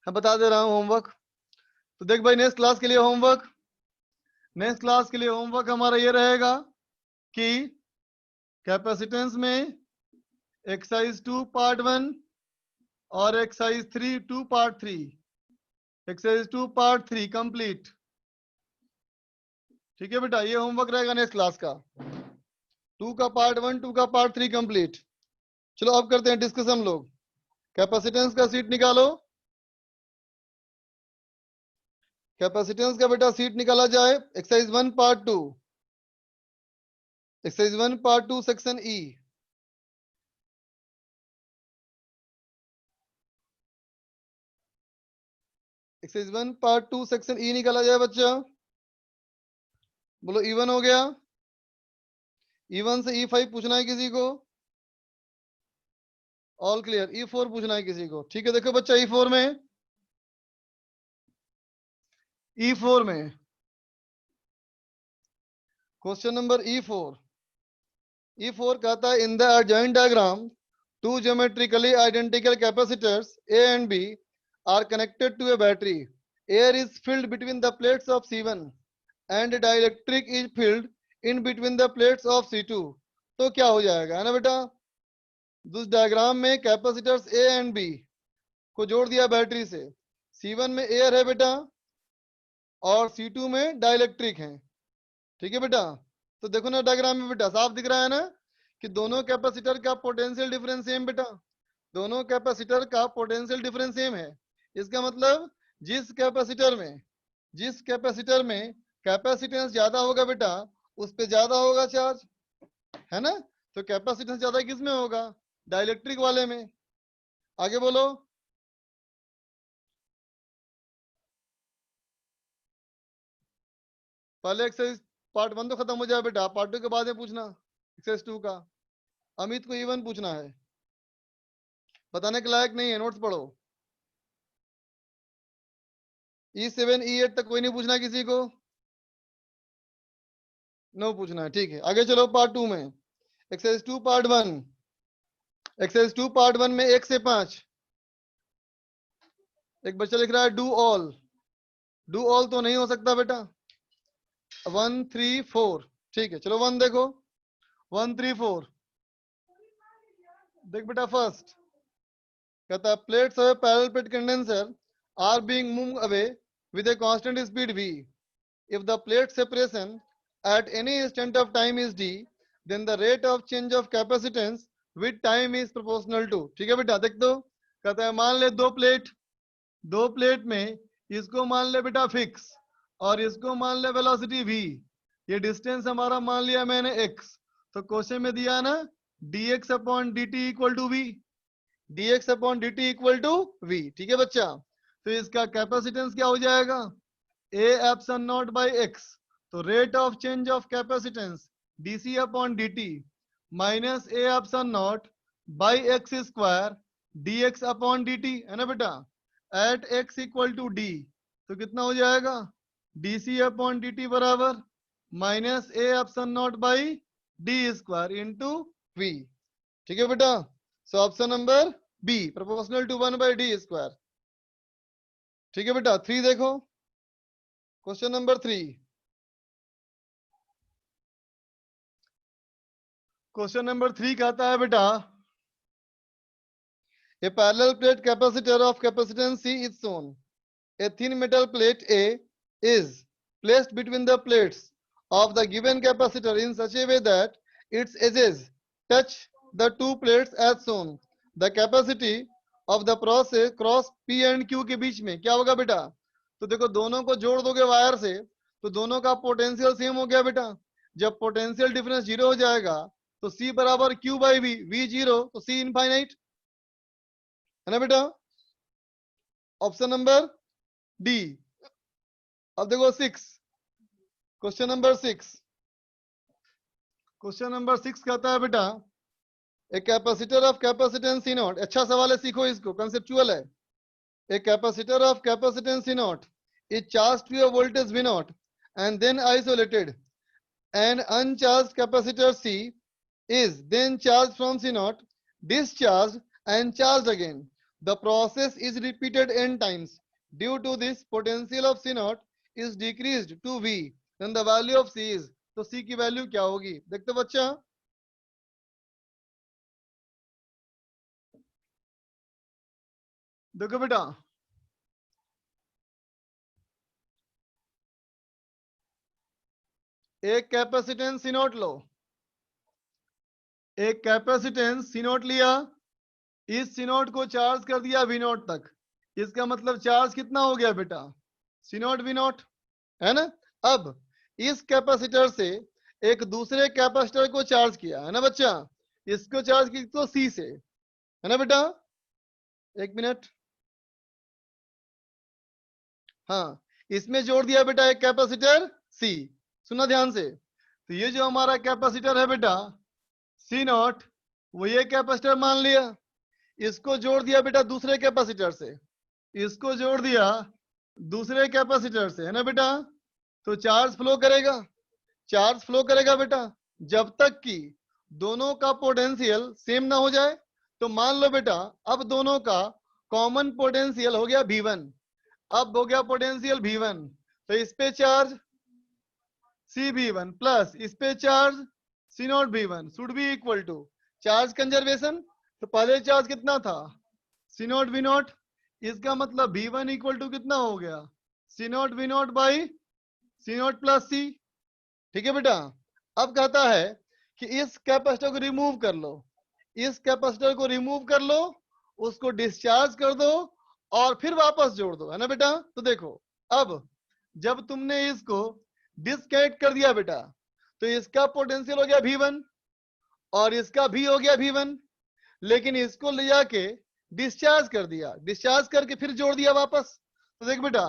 मैं बता दे रहा हूँ होमवर्क। तो देख भाई नेक्स्ट क्लास के लिए होमवर्क, नेक्स्ट क्लास के लिए होमवर्क हमारा ये रहेगा कि कैपेसिटेंस में एक्सरसाइज 2 पार्ट 1 और exercise 3 2 part 3, exercise 2 part 3 complete. ठीक है बेटा, ये होमवर्क रहेगा नेक्स्ट क्लास का, 2 का पार्ट 1 2 का पार्ट 3 कंप्लीट। चलो अब करते हैं डिस्कशन लोग। कैपेसिटेंस का सीट निकालो, कैपेसिटेंस का बेटा सीट निकाला जाए। Exercise 1 part 2, exercise 1 part 2 section E. Exercise 1 part 2 section E निकाला जाए बच्चा। बोलो E1 हो गया, E1 से E5 पूछना है किसी को, ऑल क्लियर। E4 पूछना है किसी को, ठीक है। देखो बच्चा E4 में, E4 में क्वेश्चन नंबर E4, E4 कहता है in the adjoint diagram two geometrically identical capacitors A and B are connected to a battery. Air is filled between the plates of C1 and dielectric is filled in between the plates of C2. तो क्या हो जाएगा, है ना बेटा। उस diagram में capacitors A and B को जोड़ दिया बैटरी से, C1 में एयर है बेटा और C2 में डाइलेक्ट्रिक है, ठीक है बेटा। तो देखो ना डायग्राम में बेटा साफ दिख रहा है ना कि दोनों कैपेसिटर का पोटेंशियल डिफरेंस सेम बेटा, दोनों कैपेसिटर का पोटेंशियल डिफरेंस सेम है। इसका मतलब जिस कैपेसिटर में कैपेसिटेंस ज्यादा होगा बेटा उस पे ज्यादा होगा चार्ज, है ना। तो कैपेसिटेंस ज्यादा किस में होगा, डाइलेक्ट्रिक वाले में। आगे बोलो। पहले एक्सरसाइज पार्ट 1 तो खत्म हो जाए बेटा, पार्ट 2 के बाद में पूछना एक्सरसाइज 2 का। अमित को E1 पूछना है, बताने के लायक नहीं है, नोट्स पढ़ो। E7 E8 तक कोई नहीं पूछना किसी को, नो पूछना है, ठीक है। आगे चलो पार्ट 2 में, एक्सरसाइज 2 पार्ट 1, एक्सरसाइज 2 पार्ट 1 में 1 से 5, एक बच्चा लिख रहा है डू ऑल, डू ऑल तो नहीं हो सकता बेटा, 1 3 4, ठीक है। चलो 1 देखो, 1 3 4 देख बेटा। फर्स्ट कहता है plates of parallel plate condenser are being moved away with a constant speed v. If the plate separation at any instant of time is d, then the rate of change of capacitance with time is proportional to. ठीक है बेटा, देख दो। कहता है मान ले दो प्लेट में इसको मान ले बेटा फिक्स और इसको मान ले वेलोसिटी v, ये डिस्टेंस हमारा मान लिया मैंने x, तो क्वेश्चन में दिया ना dx upon dt equal to v, dx upon dt equal to v। ठीक है बच्चा, तो इसका कैपेसिटेंस क्या हो जाएगा, a epsilon naught by x, तो rate of change of capacitance dc upon dt minus a epsilon naught by x square dx upon dt, है ना बेटा, at x equal to d, तो कितना हो जाएगा dc अपॉन dt बराबर minus a epsilon naught by d square into v। ठीक है बेटा, so option number B proportional to 1 by D square. ठीक है बेटा, 3 देखो, क्वेश्चन नंबर 3। क्वेश्चन नंबर 3 कहता है बेटा, a parallel plate capacitor of capacitance C is shown. A thin metal plate A is placed between the plates of the given capacitor in such a way that its edges touch the two plates as shown. The capacity of the process cross P and Q के बीच में क्या होगा बेटा, तो देखो दोनों को जोड़ दोगे वायर से तो दोनों का पोटेंशियल सेम हो गया बेटा। जब पोटेंशियल डिफरेंस 0 हो जाएगा तो C बराबर Q बाई V, V 0 तो C इनफाइनाइट, है ना बेटा। Option number D. अब देखो 6, क्वेश्चन नंबर 6। क्वेश्चन नंबर 6 कहता है बेटा, a capacitor of capacitance C naught, अच्छा सवाल है, सीखो इसको, कंसेप्चुअल है। A capacitor of capacitance C naught is charged to a voltage V naught and then isolated, and uncharged capacitor C is then charged from C naught, discharged and charged again. The process is repeated n times. Due to this, potential of C naught is decreased to V. Then the value of C is, तो C की value क्या होगी, देखते बच्चा। देखो बेटा, एक capacitance C naught लो, एक कैपेसिटेंस C naught लिया, इस C naught को चार्ज कर दिया V naught तक, इसका मतलब चार्ज कितना हो गया बेटा, C naught V naught, है ना। अब इस कैपेसिटर से एक दूसरे कैपेसिटर को चार्ज किया, है ना बच्चा, इसको चार्ज की तो C से, है ना बेटा। एक मिनट, हाँ, इसमें जोड़ दिया बेटा एक कैपेसिटर C, सुना ध्यान से। तो ये जो हमारा कैपेसिटर है बेटा C नॉट, वो ये कैपेसिटर मान लिया, इसको जोड़ दिया बेटा दूसरे कैपेसिटर से, इसको जोड़ दिया दूसरे कैपेसिटर से, है ना बेटा। तो चार्ज फ्लो करेगा, चार्ज फ्लो करेगा बेटा जब तक कि दोनों का पोटेंशियल सेम ना हो जाए। तो मान लो बेटा अब दोनों का कॉमन पोटेंशियल हो गया V1, अब हो गया पोटेंशियल V1, तो इस पे चार्ज CV1 प्लस इस पे charge C naught V1 should be equal to charge conservation. तो पहले चार्ज कितना था C नॉट V नॉट, इसका मतलब V1 इक्वल टू कितना हो गया C not V not by C not plus C। ठीक है बेटा, अब कहता है कि इस कैपेसिटर को रिमूव कर लो, इस कैपेसिटर को रिमूव कर लो, उसको डिस्चार्ज कर दो और फिर वापस जोड़ दो, है ना बेटा। तो देखो अब जब तुमने इसको डिस्कनेक्ट कर दिया बेटा तो इसका पोटेंशियल हो गया V1 और इसका भी हो गया V1, लेकिन इसको ले जाके डिस्चार्ज कर दिया, डिस्चार्ज करके फिर जोड़ दिया वापस। तो देख बेटा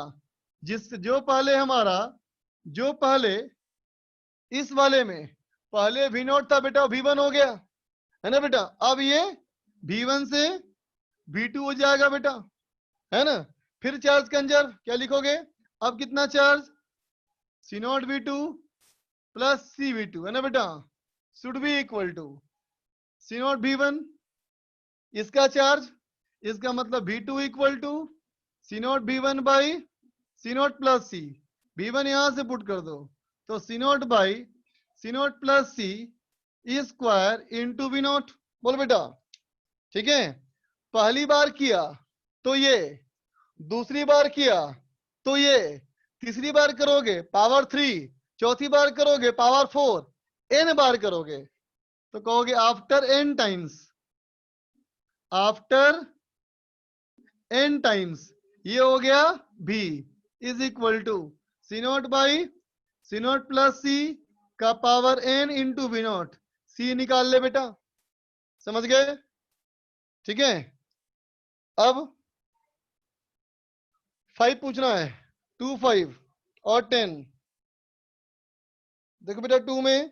जो पहले हमारा, जो पहले इस वाले में पहले V नॉट था बेटा, V1 हो गया, है ना बेटा। अब ये V1 से V2 हो जाएगा बेटा, है ना। फिर चार्ज कंजर्व क्या लिखोगे, अब कितना charge C not V2 plus CV2, है ना बेटा, should be equal to C naught V1, इसका चार्ज, इसका मतलब V2 equal to C naught V1 by C not plus C, V1 यहां से पुट कर दो तो C not by C not plus C square into V naught. बोल बेटा, ठीक है, पहली बार किया तो ये, दूसरी बार किया तो ये, तीसरी बार करोगे पावर 3, चौथी बार करोगे पावर 4, n बार करोगे तो कहोगे after n times, after n times ये हो गया V is equal to C not by C not plus C का power n into V not, C निकाल ले बेटा, समझ गए? ठीक है, अब 5 पूछना है, 2 5 और 10। देखो बेटा 2 में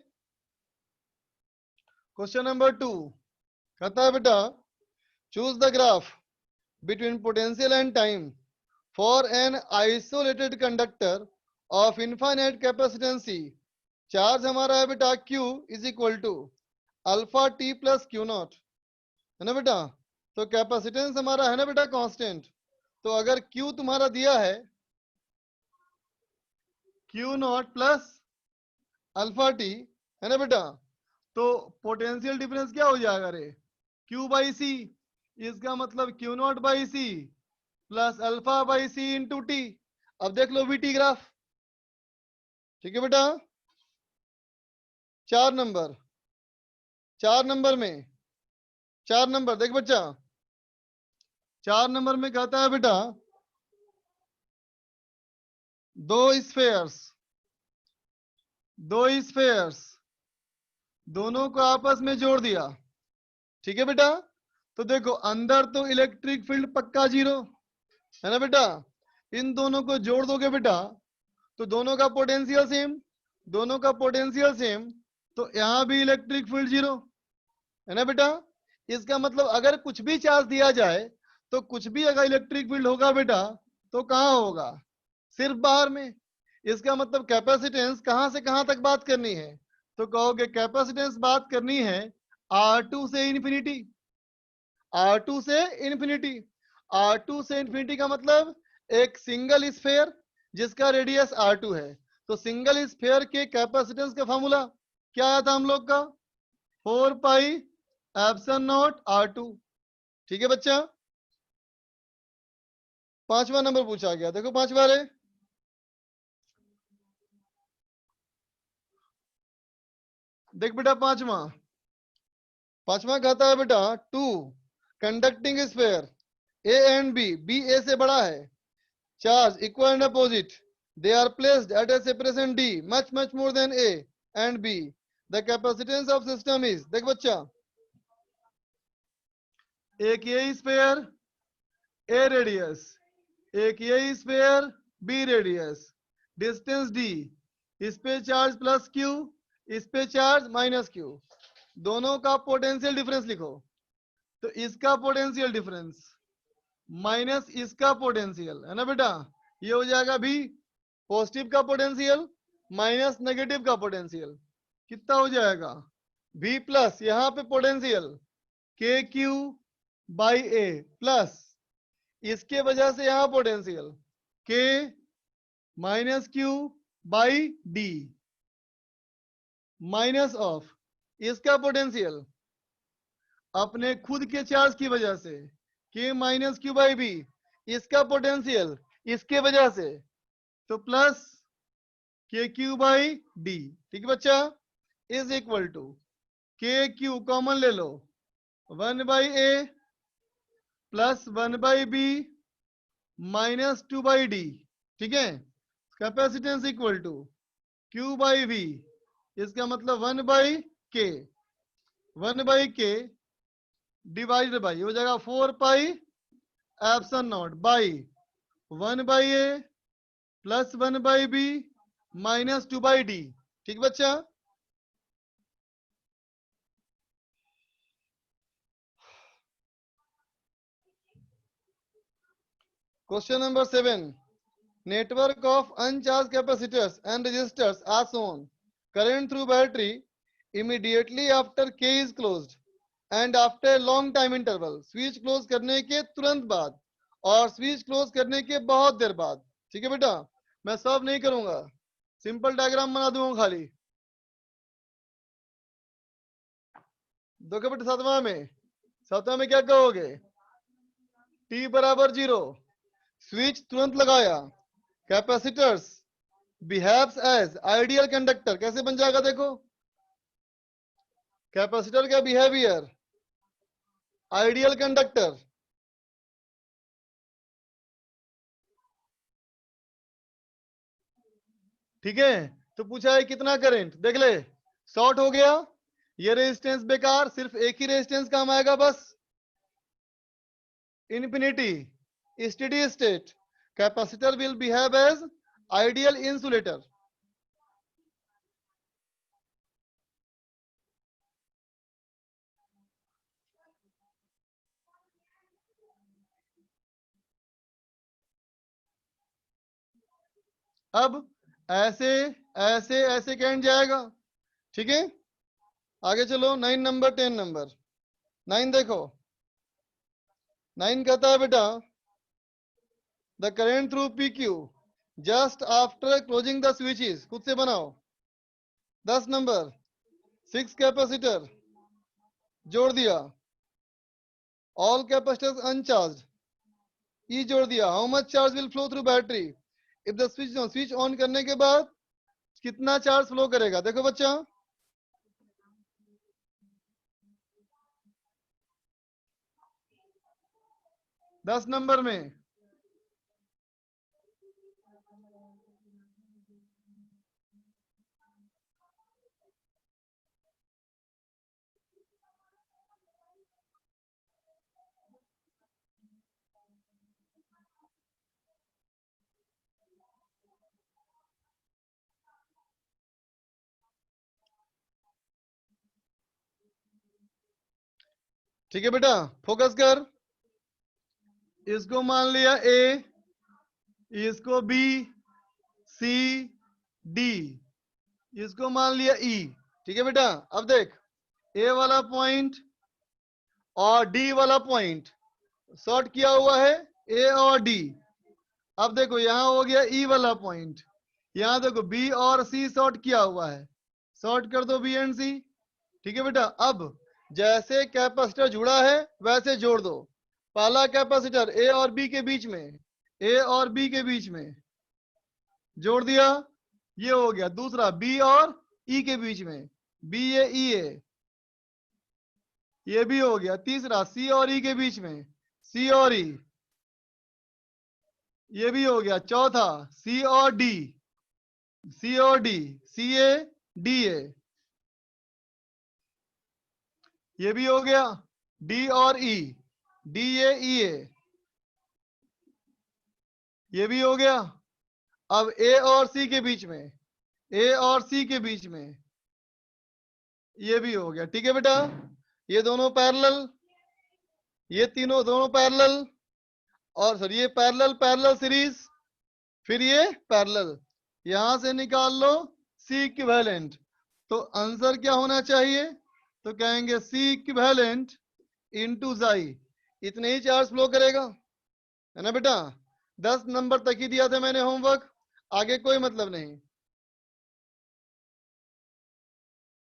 क्वेश्चन नंबर 2 कहता है बेटा choose the graph between potential and time for an isolated conductor of infinite capacitancy. Charge हमारा है बेटा Q is equal to alpha T plus Q not, है ना बेटा? तो कैपेसिटेंस हमारा है ना बेटा कांस्टेंट, तो अगर Q तुम्हारा दिया है Q not plus alpha T, है ना बेटा, तो पोटेंशियल डिफरेंस क्या हो जाएगा रे? Q बाई सी, इसका मतलब Q naught by C plus alpha by C into T. अब देख लो VT ग्राफ, ठीक है बेटा? 4 नंबर, 4 नंबर में 4 नंबर देख बच्चा, 4 नंबर में कहता है बेटा दो स्फेयर्स दोनों को आपस में जोड़ दिया, ठीक है बेटा? तो देखो अंदर तो इलेक्ट्रिक फील्ड पक्का 0, है ना बेटा? इन दोनों को जोड़ दोगे बेटा तो दोनों का पोटेंशियल सेम, तो यहां भी इलेक्ट्रिक फील्ड 0, है ना बेटा? इसका मतलब अगर कुछ भी चार्ज दिया जाए तो कुछ भी अगर इलेक्ट्रिक फील्ड होगा बेटा तो कहां होगा? सिर्फ बाहर में। इसका मतलब कैपेसिटेंस कहां से कहां तक बात करनी है? तो कहोगे कैपेसिटेंस बात करनी है R2 से इंफिनिटी, R2 से इंफिनिटी। R2 से इंफिनिटी का मतलब एक सिंगल स्फेयर जिसका रेडियस R2 है, तो सिंगल स्फेयर के कैपेसिटेंस का फॉर्मूला क्या आया था हम लोग का? 4 पाई एप्सिलॉन नॉट R2, ठीक है बच्चा? 5वां नंबर पूछा गया, देखो 5वां रे, देख बेटा 5वां कहता है बेटा 2 conducting sphere A and B A से बड़ा है, charge equal and opposite, they are placed at a separation D much more than A and B, the capacitance of system is, देख बच्चा एक ये स्फेयर A रेडियस, एक ये sphere B radius, distance D, इस पे चार्ज प्लस Q, इस पे चार्ज माइनस Q, दोनों का पोटेंशियल डिफरेंस लिखो। तो इसका पोटेंशियल डिफरेंस माइनस इसका पोटेंशियल, है ना बेटा? ये हो जाएगा भी पॉजिटिव का पोटेंशियल माइनस नेगेटिव का पोटेंशियल, कितना हो जाएगा? V प्लस यहाँ पे potential KQ by A plus इसके वजह से यहाँ potential K minus Q by D minus of इसका पोटेंशियल अपने खुद के चार्ज की वजह से K minus Q by B, इसका पोटेंशियल इसके वजह से तो प्लस KQ बाई D, ठीक है बच्चा? Is equal to KQ common ले लो 1 by A plus 1 by B minus 2 by D, ठीक है? Capacitance equal to Q by V, इसका मतलब 1 बाई K डिवाइडेड बाई हो जाएगा 4 pi epsilon naught by 1 by A plus 1 by B minus 2 by D, ठीक बच्चा? Question number 7, network of uncharged capacitors and resistors are shown. Current through battery immediately after K is closed and after a long time interval, switch close करने के तुरंत बाद और switch close करने के बहुत देर बाद, ठीक है बेटा? मैं सब नहीं करूंगा, सिंपल डायग्राम बना दूंगा खाली। देखो बेटा 7वां में क्या कहोगे? T बराबर 0, स्विच तुरंत लगाया, capacitors behaves as ideal conductor, कैसे बन जाएगा देखो? कैपेसिटर का बिहेवियर आइडियल कंडक्टर, ठीक है? तो पूछा है कितना करंट, देख ले शॉर्ट हो गया, ये रेजिस्टेंस बेकार, सिर्फ एक ही रेजिस्टेंस काम आएगा बस। Infinity, steady state, capacitor will behave as ideal insulator. अब ऐसे ऐसे ऐसे कैंट जाएगा, ठीक है। आगे चलो 9 नंबर 10 नंबर। 9 देखो, 9 कहता है बेटा the current through P Q just after closing the switches, खुद से बनाओ। 10 नंबर 6 कैपेसिटर जोड़ दिया, ऑल कैपेसिटर्स अनचार्ज, ई जोड़ दिया, how much charge will flow through battery if the switch on करने के बाद कितना चार्ज फ्लो करेगा। देखो बच्चा, दस नंबर में ठीक है बेटा, फोकस कर। इसको मान लिया ए, इसको बी, सी, डी, इसको मान लिया ई, ठीक है बेटा। अब देख ए वाला पॉइंट और डी वाला पॉइंट शॉर्ट किया हुआ है, ए और डी। अब देखो यहां हो गया ई वाला पॉइंट, यहां देखो बी और सी शॉर्ट किया हुआ है, शॉर्ट कर दो बी एंड सी, ठीक है बेटा। अब जैसे कैपेसिटर जुड़ा है वैसे जोड़ दो। पहला कैपेसिटर ए और बी के बीच में, ए और बी के बीच में जोड़ दिया, ये हो गया। दूसरा बी और ई के बीच में, बी ए ई ए, ये भी हो गया। तीसरा सी और ई के बीच में, सी और ई, ये भी हो गया। चौथा सी और डी, सी और D, C A D A, ये भी हो गया। डी और ई, डी ए ई ए, ये भी हो गया। अब ए और सी के बीच में, ए और सी के बीच में, ये भी हो गया, ठीक है बेटा। ये दोनों पैरेलल, ये तीनों दोनों पैरेलल, और सर ये पैरेलल पैरेलल सीरीज, फिर ये पैरेलल, यहां से निकाल लो सी इक्विवेलेंट। तो आंसर क्या होना चाहिए, तो कहेंगे सी इक्विवेलेंट इनटू जाई, इतने ही चार्ज फ्लो करेगा, है ना बेटा। 10 नंबर तक ही दिया था मैंने होमवर्क, आगे कोई मतलब नहीं।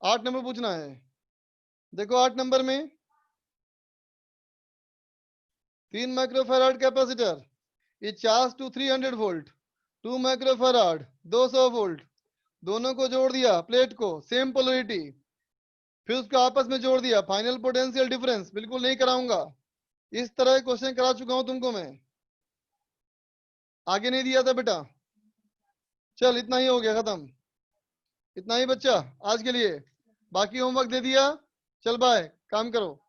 8 नंबर पूछना है। देखो 8 नंबर में 3 माइक्रोफैराड कैपेसिटर, ये charge to 300 volt, 2 microfarad 200 volt, दोनों को जोड़ दिया प्लेट को, सेम पोलरिटी, फिर उसको आपस में जोड़ दिया, फाइनल पोटेंशियल डिफरेंस बिल्कुल नहीं कराऊंगा, इस तरह के क्वेश्चन करा चुका हूं तुमको मैं, आगे नहीं दिया था बेटा। चल इतना ही हो गया, खत्म, इतना ही बच्चा आज के लिए, बाकी होमवर्क दे दिया। चल बाय, काम करो।